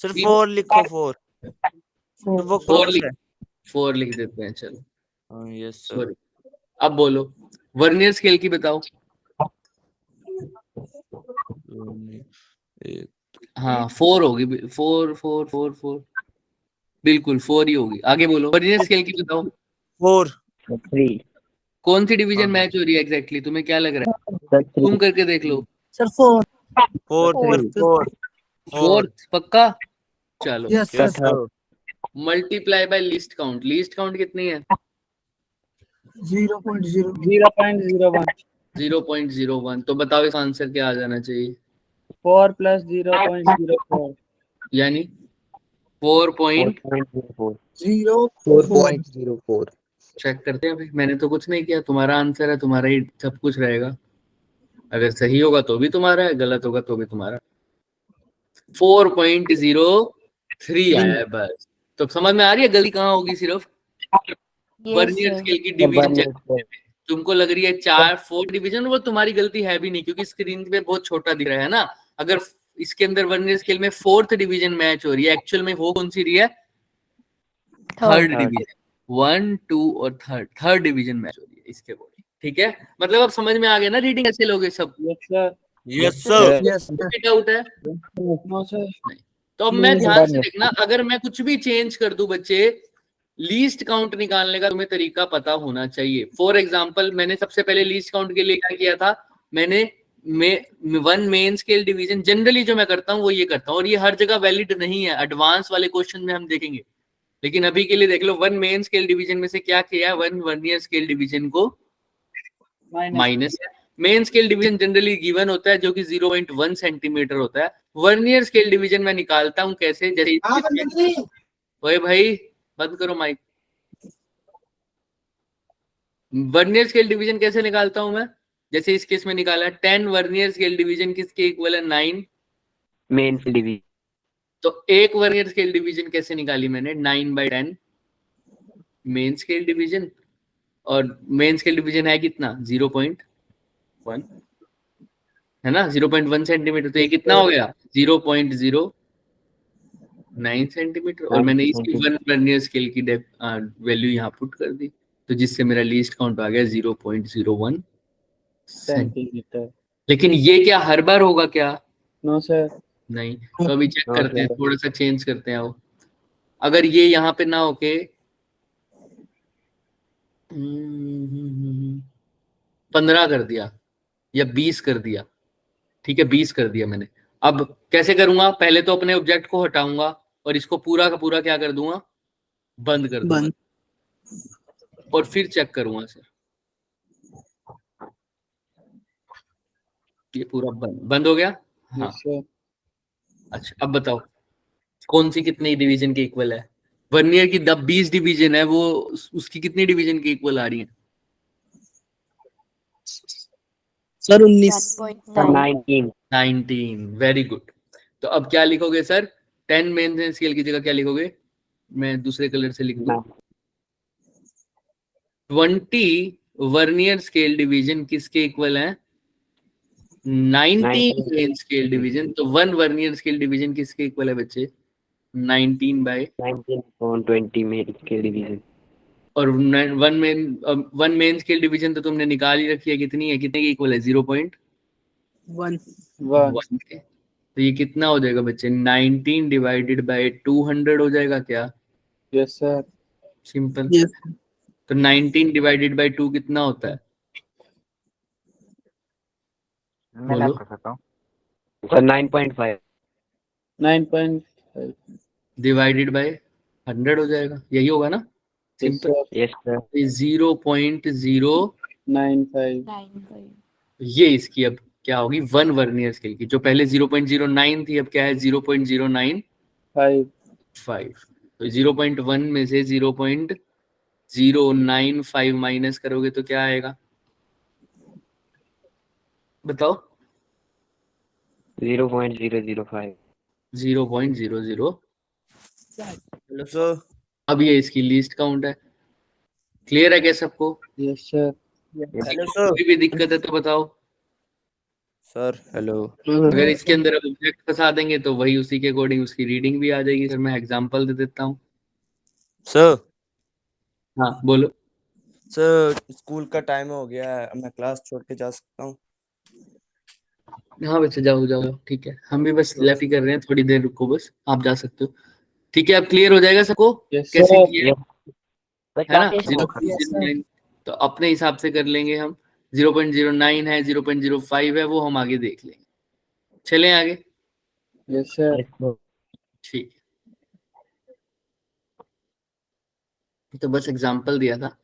सर 4 लिखो 4 तो वो 4 क्रॉस है। 4 लिख देते हैं चलो। Yes sir. सॉरी, अब बोलो वर्नियर स्केल की बताओ। हाँ 4 होगी, 4 4 4 4, बिल्कुल 4 ही होगी। आगे बोलो वर्नियर स्केल की बताओ। 4 3 कौन सी डिवीजन हाँ। मैच हो रही है एग्जैक्टली? तुम्हें क्या लग रहा है? सर जूम करके देख लो। Sir 4 4 Four. 4 4 पक्का? चलो yes yes sir sir. Multiply by least count. Least count कितनी है? 0.01 0.01। तो बताओ इस आंसर क्या आ जाना चाहिए? 4 plus 0.04 यानी 4 पॉइंट 4.04 0 4.04 चेक करते हैं भाई। मैंने तो कुछ नहीं किया, तुम्हारा आंसर है, तुम्हारा ही सब कुछ रहेगा। अगर सही होगा तो भी तुम्हारा है, गलत होगा तो भी तुम्हारा। 4.03 आया है बस। तो समझ में आ रही है गलती कहाँ होगी? सिर्फ Yes, वर्नियर sir. स्केल की डिवीजन चेक करने में। तुमको लग रही है 4 डिवीजन, वो तुम्हारी गलती है भी नहीं, क्योंकि स्क्रीन पे बहुत छोटा दिख रहा है ना। अगर इसके अंदर वर्नियर स्केल में 4th डिवीजन मैच हो रही है, एक्चुअल में हो कौन सी रही है? Third division. 1, 2 और थर्ड डिवीजन मैच हो रही है इसके अकॉर्डिंग। ठीक है, मतलब अब समझ में आ गया ना रीडिंग कैसे लोगे सब? Yes sir yes sir. Yes sir doubt है? नो सर नहीं। तो अब मैं ध्यान से देखना, अगर मैं कुछ भी चेंज कर दूं बच्चे, लीस्ट काउंट निकालने का तुम्हें तरीका पता होना चाहिए। फॉर एग्जांपल मैंने सबसे पहले लीस्ट काउंट के लिए क्या किया था? मैंने one main scale division, generally जो मैं करता हूँ वो ये करता हूँ, और ये हर जगह वैलिड नहीं है, एडवांस वाले क्वेश्चन में हम देखेंगे। लेकिन अभी के लिए देख लो, वन मेन स्केल डिवीजन में से क्या किया? वन वर्नियर स्केल डिवीजन को minus. Main scale division generally given होता है जो कि 0.1 सेंटीमीटर होता है। वर्नियर स्केल डिवीजन में निकालता हूं कैसे? जैसे ओए भाई बंद करो माइक। वर्नियर स्केल डिवीजन कैसे निकालता हूं मैं? जैसे इस केस में निकाला 10 वर्नियर स्केल डिवीजन किसके इक्वल है? 9। मेन स्केल डिवीजन तो एक वर्नियर स्केल डिवीजन कैसे निकाली मैंने? 9/10 मेन स्केल डिवीजन, और मेन स्केल डिवीजन है कितना? 0.1 है ना, 0.1 सेंटीमीटर। तो ये कितना हो गया? 0.09 सेंटीमीटर। और मैंने इसकी वन वर्नियर स्केल की वैल्यू यहाँ पुट कर दी, तो जिससे मेरा लीस्ट काउंट आ गया 0.01 सेंटीमीटर। लेकिन ये क्या हर बार होगा क्या? नो सर नहीं। तो अभी चेक करते हैं, थोड़ा सा चेंज करते हैं। वो अगर ये यहाँ पे ना होके 15 कर दिया या 20 कर दिया, ठीक है 20 कर दिया मैंने। अब कैसे करूंगा? पहले तो अपने ऑब्जेक्ट को हटाऊंगा और इसको पूरा का पूरा क्या कर दूंगा? बंद कर दूंगा, बंद। और फिर चेक करूंगा सर। ये पूरा बंद हो गया। हाँ यस सर अच्छा, अब बताओ कौन सी कितनी डिवीजन के इक्वल है? वर्नियर की 20 डिवीजन है, वो उसकी कितनी डिवीजन के इक्वल आ रही है? सर 19। 1.9. 19। Very good. तो अब क्या लिखोगे सर? 10 मेन स्केल की जगह क्या लिखोगे? मैं दूसरे कलर से लिख दूं। 20 वर्नियर स्केल डिवीजन किसके इक्वल है? 19 मेन स्केल डिवीजन, तो 1 वर्नियर स्केल डिवीजन किसके इक्वल है बच्चे? 19 by 19 upon 20 main scale division. और वन मेन स्केल डिवीजन तो तुमने निकाल ही रखी है, कितनी है, कितने की इक्वल है? 0.1 1 के। तो ये कितना हो जाएगा बच्चे? 19 डिवाइडेड बाय 200 हो जाएगा क्या? Yes sir. सिंपल। yes तो 19 डिवाइडेड बाय 2 कितना होता है? मैं बोलो। कर सकता हूँ सर 9.5. 9.5। डिवाइडेड बाय 100 हो जाएगा, यही होगा ना? Yes simple. Sir. Yes sir. 0.095। 9.5। ये इसकी अब क्या होगी? 1 वर्नियर स्केल की, जो पहले 0.09 थी अब क्या है? 0.095। 5। तो 0.1 में से 0.095 माइनस करोगे तो क्या आएगा बताओ? 0.005. 0.00। Hello sir. अब ये इसकी लीस्ट काउंट है। क्लियर है क्या सबको? Yes sir. Hello sir. कोई भी दिक्कत है तो बताओ। Sir hello. अगर इसके अंदर अब ऑब्जेक्ट फंसा देंगे तो वही उसी के अकॉर्डिंग उसकी रीडिंग भी आ जाएगी। सर मैं एग्जांपल दे देता हूँ। सर हाँ बोलो। सर स्कूल का टाइम हो गया है, मैं क्लास छोड़ के जा सकता हूँ? हाँ बच्चे जाओ जाओ, ठीक है, हम भी बस लेफ्ट ही कर रहे हैं, थोड़ी देर रुको बस, आप जा सकते हो। ठीक है, अब क्लियर हो जाएगा सबको यस कैसे सर। किया But है ना? Yes, sir. 0.09 तो अपने हिसाब से कर लेंगे हम। 0.09 है, 0.05 है, वो हम आगे देख लेंगे। चलें आगे। Yes sir. ठीक है, तो बस एग्जांपल दिया था।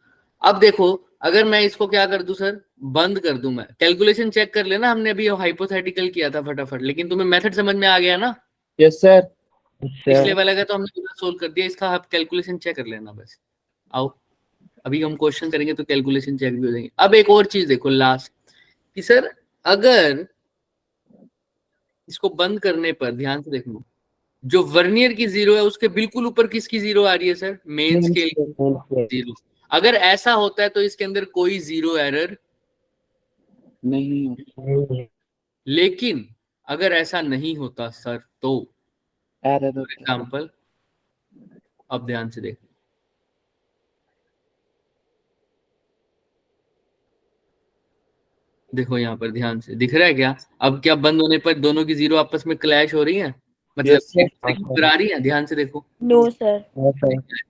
अब देखो, अगर मैं इसको क्या कर दूं सर, बंद कर दूं, मैं कैलकुलेशन चेक कर लेना, हमने अभी हाइपोथेटिकल किया था फटाफट, लेकिन तुम्हें मेथड समझ में आ गया ना? Yes sir. पिछले वाला का तो हमने पूरा सोल्व कर दिया, इसका आप कैलकुलेशन चेक कर लेना बस। आओ अभी हम क्वेश्चन करेंगे तो कैलकुलेशन चेक भी हो जाएंगे। अब एक और चीज देखो लास्ट, कि सर अगर इसको बंद करने पर ध्यान से देखो, जो वर्नियर की जीरो है उसके बिल्कुल ऊपर किसकी जीरो आ रही है सर? Main scale zero. अगर ऐसा होता है तो इसके अंदर कोई जीरो एरर, नहीं लेकिन अगर ऐसा नहीं होता सर तो एरर फॉर होता है। एग्जाम्पल, अब ध्यान से देखो, देखो यहाँ पर ध्यान से दिख रहा है क्या? अब क्या बंद होने पर दोनों की जीरो आपस में क्लैश हो रही है, मतलब यस सर। पर आ रही है? ध्यान से देखो। No, sir.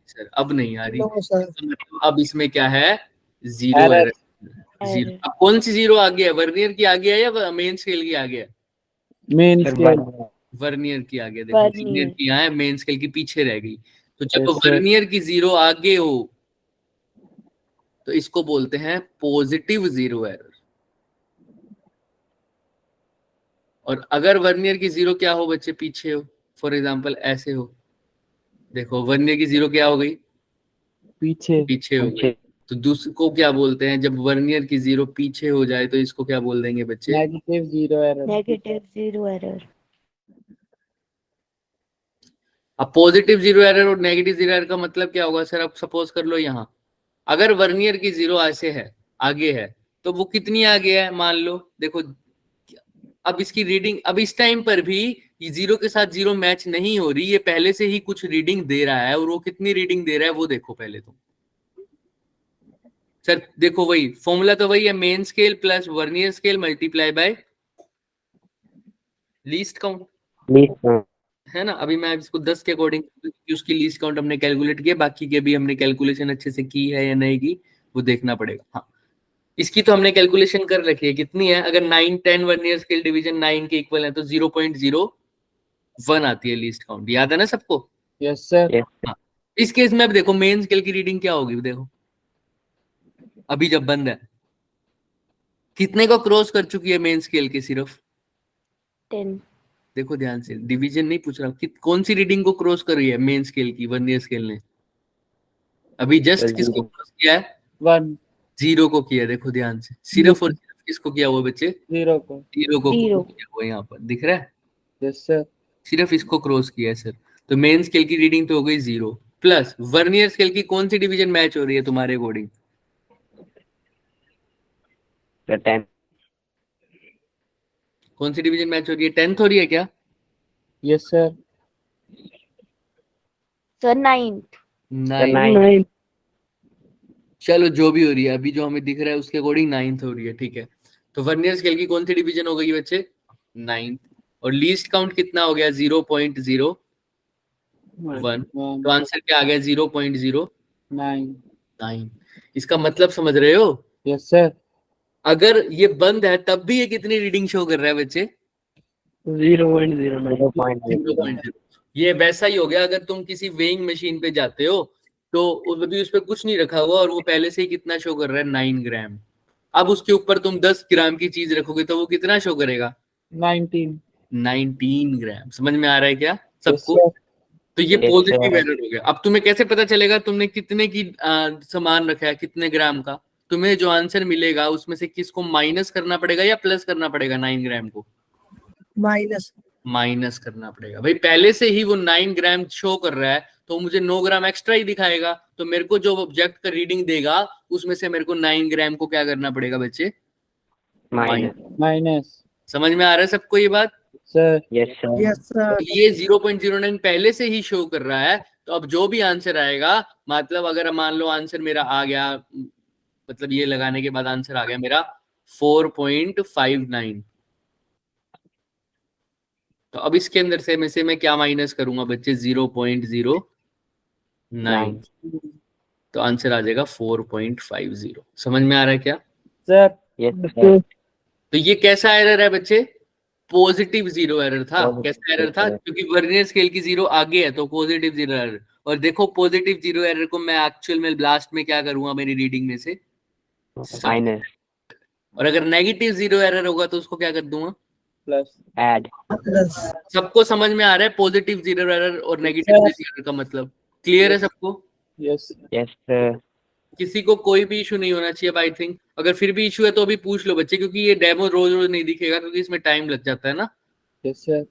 सर अब नहीं आ रही। No, sir. मतलब अब इसमें क्या है? Zero Error. एरर। जीरो। अब कौन सी जीरो आ गया है? वर्नियर की आ गया है या मेन स्केल की आ गया है? Main scale. वर्नियर की आ गया। देखो Vernier. वर्नियर की यहाँ है, मेन स्केल की पीछे रह गई। तो जब Yes, sir. वर्नियर की जीरो आगे हो तो इसको बोलते हैं पॉजिटिव जीरो एरर। और अगर वर्नियर की जीरो क्या हो बच्चे? पीछे हो, फॉर एग्जाम्पल ऐसे हो, देखो वर्नियर की जीरो क्या हो गई? पीछे। पीछे हो गई। तो दूसरे को क्या बोलते हैं? जब वर्नियर की जीरो पीछे हो जाए तो इसको क्या बोल देंगे बच्चे? Negative zero error. Negative zero error. अब पॉजिटिव जीरो एरर और नेगेटिव जीरो एरर का मतलब क्या होगा सर? अब सपोज कर लो यहाँ अगर वर्नियर की जीरो ऐसे है, आगे है, तो वो कितनी आगे है मान लो। देखो अब इसकी रीडिंग, अब इस टाइम पर भी ये जीरो के साथ जीरो मैच नहीं हो रही, ये पहले से ही कुछ रीडिंग दे रहा है, और वो कितनी रीडिंग दे रहा है वो देखो पहले तो। सर देखो वही फॉर्मूला तो वही है, main scale plus vernier scale multiply by least count, है ना? अभी मैं इसको 10 के अकॉर्डिंग, उसकी लीस्ट काउंट हमने कैलकुलेट किया, बाकी के भी हमने कैलकुलेशन अच्छे से की है या नहीं की वो देखना पड़ेगा। हाँ इसकी तो हमने कैलकुलेशन कर रखी है, कितनी है? अगर 9 10 वर्नियर स्केल डिवीजन 9 के इक्वल है तो 0.01 आती है लीस्ट काउंट, याद है ना सबको? Yes sir. हाँ। इस केस में अब देखो मेन स्केल की रीडिंग क्या होगी, देखो अभी जब बंद है कितने को क्रॉस कर चुकी है मेन स्केल की? सिर्फ 10. देखो ध्यान से, डिवीजन नहीं पूछ रहा, कौन सी रीडिंग को क्रॉस कर रही है मेन स्केल की? वर्नियर स्केल ने अभी जस्ट किसको क्रॉस किया है? 1 जीरो को किया। देखो ध्यान से, सिर्फ और सिर्फ किसको किया हुआ बच्चे? 0 को। जीरो को Zero. किया हुआ, यहाँ पर दिख रहा है, यस सर। सिर्फ इसको क्रॉस किया है सर। तो मेन स्केल की रीडिंग तो हो गई 0, प्लस वर्नियर स्केल की कौन सी डिवीजन मैच हो रही है तुम्हारे अकॉर्डिंग? 10. कौन सी डिवीजन मैच हो रही है? 10th हो रही है क्या? Yes, sir. Sir, 9th. 9। चलो जो भी हो रही है, अभी जो हमें दिख रहा है उसके अकॉर्डिंग 9th हो रही है, ठीक है। तो वर्नियर स्केल की कौन सी डिवीजन हो गई बच्चे? 9th। और लीस्ट काउंट कितना हो गया? 0.01। तो आंसर क्या आ गया? 0.09। 9. इसका मतलब समझ रहे हो? Yes, sir. अगर ये बंद है तब भी ये कितनी रीडिंग शो कर रहा है बच्चे? 0.09। 0.0। ये वैसा ही हो गया अगर तुम किसी वेइंग मशीन पे जाते हो तो अभी उस पर कुछ नहीं रखा हुआ और वो पहले से ही कितना शो कर रहा है? 9 ग्राम। अब उसके ऊपर तुम 10 ग्राम की चीज रखोगे तो वो कितना शो करेगा? 19. 19 ग्राम। समझ में आ रहा है क्या Yes, सबको? sir. तो ये Yes, पॉजिटिव sir. एरर हो गया। अब तुम्हें कैसे पता चलेगा तुमने कितने की सामान रखा है, कितने ग्राम का? तुम्हें जो आंसर मिलेगा उसमें से किसको माइनस करना पड़ेगा या प्लस करना पड़ेगा? 9 ग्राम को माइनस करना पड़ेगा। भाई पहले से ही वो 9 ग्राम शो कर रहा है तो मुझे 9 ग्राम एक्स्ट्रा ही दिखाएगा। तो मेरे को जो ऑब्जेक्ट का रीडिंग देगा उसमें से मेरे को 9 ग्राम को क्या करना पड़ेगा बच्चे? Minus. Minus. समझ में आ रहा है सबको ये बात? Sir. Yes, sir. तो ये 0.09 पहले से ही शो कर रहा है। तो अब जो भी आंसर आएगा, मतलब अगर मान लो आंसर मेरा आ गया, मतलब ये लगाने के बाद आंसर आ गया मेरा 4.59, तो अब इसके अंदर से मैं क्या माइनस करूंगा बच्चे? 0.09। तो आंसर आ जाएगा 4.50। समझ में आ रहा है क्या? Sir. Yes, sir. तो ये कैसा एरर है बच्चे? पॉजिटिव जीरो एरर था। Positive कैसा एरर था? error. क्योंकि वर्नियर स्केल की जीरो आगे है तो पॉजिटिव जीरो एरर। और देखो पॉजिटिव जीरो एरर को मैं एक्चुअल में लास्ट में क्या करूंगा मेरी रीडिंग में से? Minus. और अगर नेगेटिव जीरो एरर होगा तो उसको क्या कर दूंगा? Plus. Add. सबको समझ में आ रहा है पॉजिटिव जीरो एरर और नेगेटिव जीरो एरर का मतलब? क्लियर है सबको? Yes. Yes, sir. किसी को कोई भी इशू नहीं होना चाहिए आई थिंक। अगर फिर भी इशू है तो अभी पूछ लो बच्चे, क्योंकि ये डेमो रोज रोज नहीं दिखेगा क्योंकि इसमें टाइम लग जाता है ना। Yes, sir.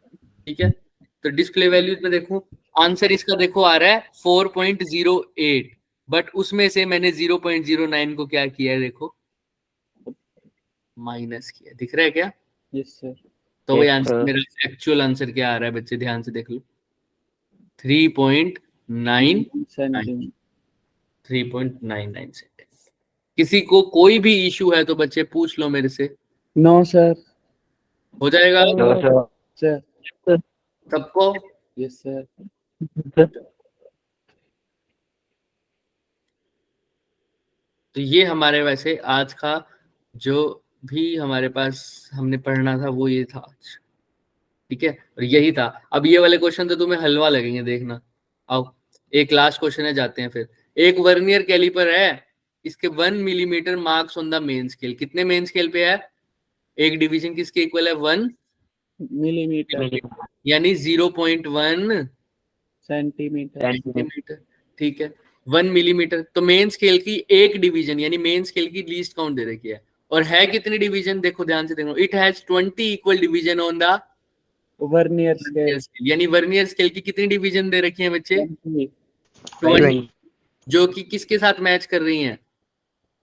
ठीक है, तो डिस्प्ले वैल्यूज में देखो आंसर इसका देखो आ रहा है 4.08, बट उसमें से मैंने 0.09 को क्या किया है देखो? माइनस किया। दिख रहा है क्या? Yes, sir. तो वही Yes, आंसर sir. मेरा एक्चुअल आंसर क्या आ रहा है बच्चे? ध्यान से देख लो, 3.9 Centimeter. 3.99 सेंटीमीटर। किसी को कोई भी इशू है तो बच्चे पूछ लो मेरे से, No, sir. हो जाएगा No, sir. Sir. सबको? Yes, sir. तो ये हमारे वैसे आज का जो भी हमारे पास हमने पढ़ना था वो ये था आज, ठीक है, और यही था। अब ये वाले क्वेश्चन तो तुम्हें हलवा लगेंगे, देखना। आओ एक लास्ट क्वेश्चन है, जाते हैं फिर। एक वर्नियर कैलिपर है, इसके 1 millimetre marks on the main scale. कितने मेन स्केल पे है? एक डिवीजन किसके इक्वल है? 1 Millimeter. यानी 0.1 Centimeter. सेंटीमीटर, ठीक है। 1 मिलीमीटर, तो मेन स्केल की एक डिवीजन यानी मेन स्केल की लीस्ट काउंट दे रखी है। और है कितनी डिवीजन? देखो ध्यान से देखो, it has 20 equal division on the Vernier scale. यानी वर्नियर स्केल की कितनी डिवीजन दे रखी है बच्चे? 20. 20, जो कि किसके साथ मैच कर रही हैं?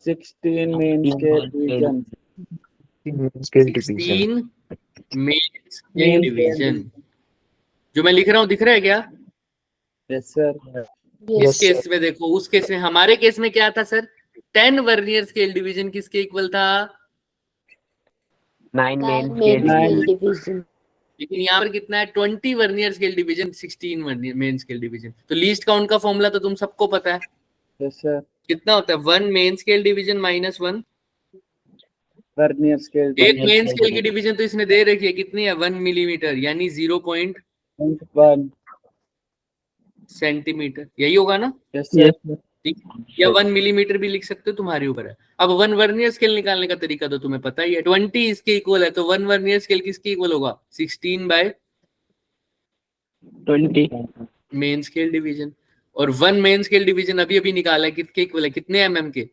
16 main scale division. 16 main scale Main division. जो मैं लिख रहा हूँ दिख रहा है क्या? Yes, sir. इस केस में देखो, उस केस में, हमारे केस में क्या था सर? 10 वर्नियर स्केल डिवीजन किसके इक्वल था? 9 main Main scale. scale division. लेकिन यहाँ पर कितना है? 20 vernier scale division, 16 main scale division. तो लीस्ट काउंट का फॉर्मूला तो तुम सबको पता है, Yes, sir. कितना होता है? 1 main scale division minus 1। Vernier scale. एक मेन स्केल की डिवीजन तो इसने दे रखी है, कितनी है? 1 मिलीमीटर यानी 0.1 सेंटीमीटर, यही होगा ना? Yes, sir. ठीक, या 1 मिलीमीटर भी लिख सकते हो, तुम्हारे ऊपर है। अब 1 वर्नियर स्केल निकालने का तरीका तो तुम्हें पता ही है। 20 इसके इक्वल है, तो 1 वर्नियर स्केल किसके इक्वल होगा? 16/20 मेन स्केल डिवीजन। और 1 मेन स्केल डिवीजन अभी अभी निकाला है, किसके इक्वल है? कितने mm के?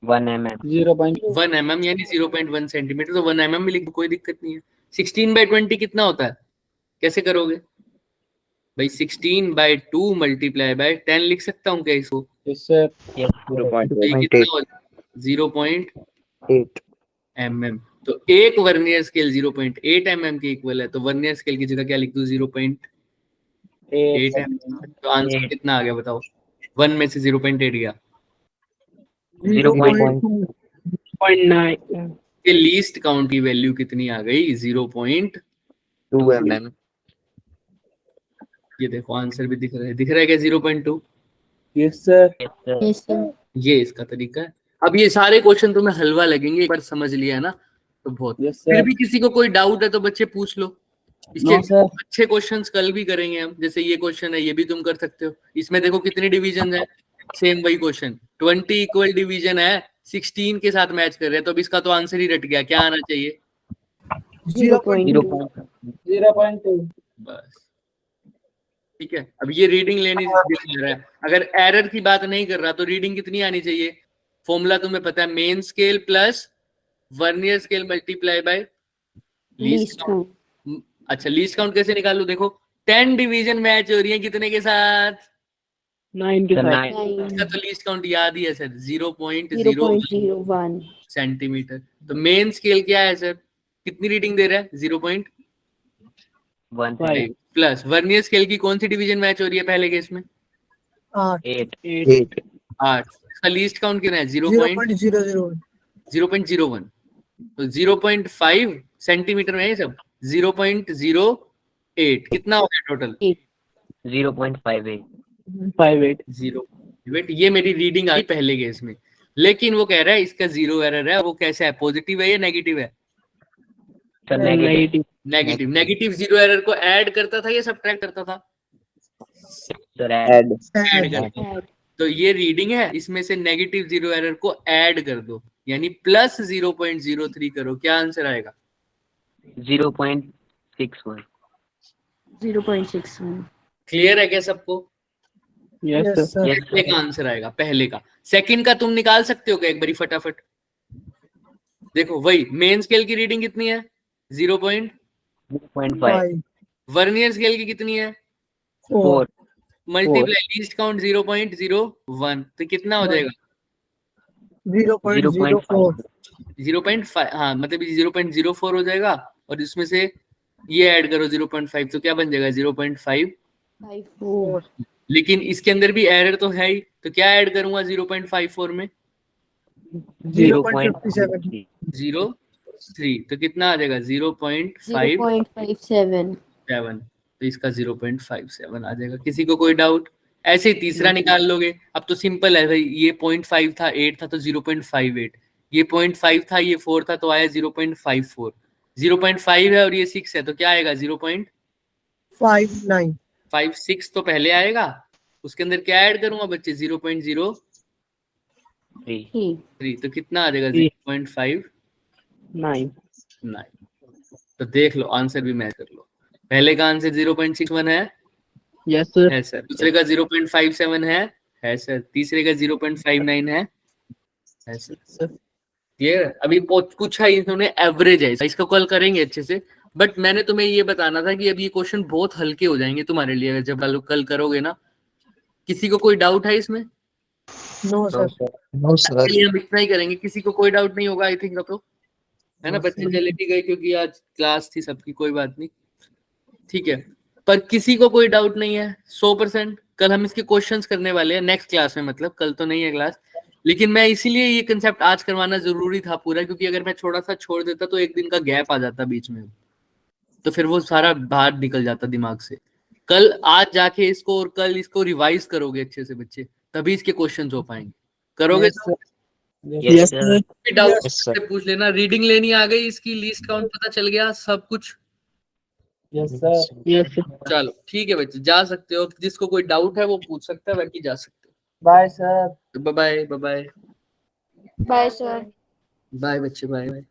1 mm. 0.1. 1 mm यानी 0.1 सेंटीमीटर। तो 1 mm में लिख, कोई दिक्कत नहीं है। 16/20 कितना होता है? कैसे करोगे भाई? 16/2 मल्टीप्लाई बाय 10 लिख सकता हूँ क्या इसको? Yes, sir. Yes, तो ये कितना हो? 0.8 mm। तो एक वर्नियर स्केल 0.8 mm के इक्वल है, तो वर्नियर स्केल की जगह क्या लिख दूं 0.8 mm। तो आंसर कितना आ गया बताओ, 1 में से 0.8 गया, 0.9 ये लीस्ट काउंट की वैल्यू कितनी आ गई 0.2 2 mm. ये देखो आंसर भी दिख रहा है क्या 0.2। Yes sir. Yes, sir. Yes, sir. ये इसका तरीका है। अब ये सारे क्वेश्चन तुम्हें हलवा लगेंगे, एक बार समझ लिया है ना तो बहुत। यस फिर सर। भी किसी को कोई डाउट है तो बच्चे पूछ लो, इसके नो सर। अच्छे क्वेश्चंस कल भी करेंगे हम। जैसे ये क्वेश्चन है, ये भी तुम कर सकते हो। इसमें देखो कितनी डिवीजन है, सेम वही क्वेश्चन 20 इक्वल डिवीजन है, 16 के साथ मैच कर रहे हैं, तो अब इसका तो आंसर ही रट गया। क्या आना चाहिए 0.2. 0.2। बस, ठीक है। अब ये रीडिंग लेनी है, अगर एरर की बात नहीं कर रहा तो रीडिंग कितनी आनी चाहिए, फॉर्मूला तुम्हें पता है, main scale plus vernier scale multiply by least Least count. count. अच्छा लीस्ट काउंट कैसे निकालू, देखो 10 डिवीजन मैच हो रही है कितने के साथ, 9 के So साथ 9. इसका तो लीस्ट काउंट याद ही है सर 0.01 0.01. सेंटीमीटर। तो मेन स्केल क्या है सर, कितनी रीडिंग दे रहा है 0.5 1 प्लस वर्नियर स्केल की कौन सी डिवीजन मैच हो रही है पहले केस में 8. 8 8। इसका लीस्ट काउंट कितना है 0.01। तो 0.5 सेंटीमीटर में है ये सब, 0.08 कितना हो गया टोटल 0.58. 58 0.8। ये मेरी रीडिंग आई पहले केस में, लेकिन वो कह रहा है इसका 0 एरर है। वो कैसा है, पॉजिटिव है या नेगेटिव है, So negative. Negative. Negative 0 error को ऐड करता था या सब्ट्रैक्ट करता था, So add. ऐड करता था। Add. तो ये रीडिंग है, इसमें से नेगेटिव 0 एरर को ऐड कर दो, यानी प्लस 0.03 करो, क्या आंसर आएगा 0.61. 0.61. क्लियर है क्या सबको। यस सर Yes, पहले का आंसर आएगा, पहले का। सेकंड का तुम निकाल सकते हो क्या एक बारी फटाफट, देखो वही मेन स्केल की रीडिंग कितनी है 0. 0.5. वर्नियर स्केल की कितनी है 4. मल्टीप्लाई लीस्ट काउंट 0.01, तो कितना हो जाएगा 0.04. 0.5। हाँ मतलब 0.04 हो जाएगा, और इसमें से ये ऐड करो 0.5, तो क्या बन जाएगा 0.5। 54. लेकिन इसके अंदर भी एरर तो है ही, तो क्या ऐड करूंगा 0.54 में 0.57. 0.3, तो कितना आ जाएगा 0.57। 0.57. तो इसका 0.57 आ जाएगा। किसी को कोई डाउट, ऐसे ही तीसरा निकाल लोगे। अब तो सिंपल है भाई, ये 0.5 था, 8 था तो 0.58, ये 0.5 था, ये 4 था तो आया 0.54, 0.5 है और ये 6 है तो क्या आएगा 0.56 तो पहले आएगा। उसके अंदर क्या ऐड करूंगा बच्चे 0.03, 3. तो कितना आ जाएगा 0.59। 9 तो देख लो आंसर भी मैच कर लो। पहले का आंसर 0.61 यस सर है सर, दूसरे का 0.57 है सर, तीसरे का 0.59 है सर। क्लियर। अभी पूछा ही इन्होंने एवरेज है, इसका कॉल करेंगे अच्छे से, बट मैंने तुम्हें ये बताना था कि अब ये क्वेश्चन बहुत हल्के हो जाएंगे तुम्हारे लिए अगर जब कल करोगे ना। किसी को कोई डाउट है इसमें, No, sir. चलिए हम इतना ही करेंगे, किसी को कोई डाउट नहीं होगा आई थिंक, तो है ना। बच्चे चले भी गए क्योंकि आज क्लास थी सबकी, कोई बात नहीं, ठीक है। पर किसी को कोई डाउट नहीं है 100%। कल हम इसके क्वेश्चंस करने वाले हैं नेक्स्ट क्लास में, मतलब कल तो नहीं है क्लास, लेकिन मैं इसीलिए ये कंसेप्ट आज करवाना जरूरी था पूरा, क्योंकि अगर मैं छोटा सा छोड़ देता तो एक दिन का गैप आ जाता बीच में, तो फिर वो सारा बाहर निकल जाता दिमाग से। कल आज जाके इसको और कल इसको रिवाइज करोगे अच्छे से बच्चे, तभी इसके क्वेश्चंस हो पाएंगे। करोगे तो Yes, sir. डाउट से पूछ लेना। रीडिंग लेनी आ गई, इसकी लीस्ट काउंट पता चल गया, सब कुछ। Yes sir. यस चलो ठीक है बच्चे, जा सकते हो। जिसको कोई डाउट है वो पूछ सकता है, बाकी जा सकते बाय सर। हो। Bye bye bye Bye, sir. Bye बच्चे, बाय बाय।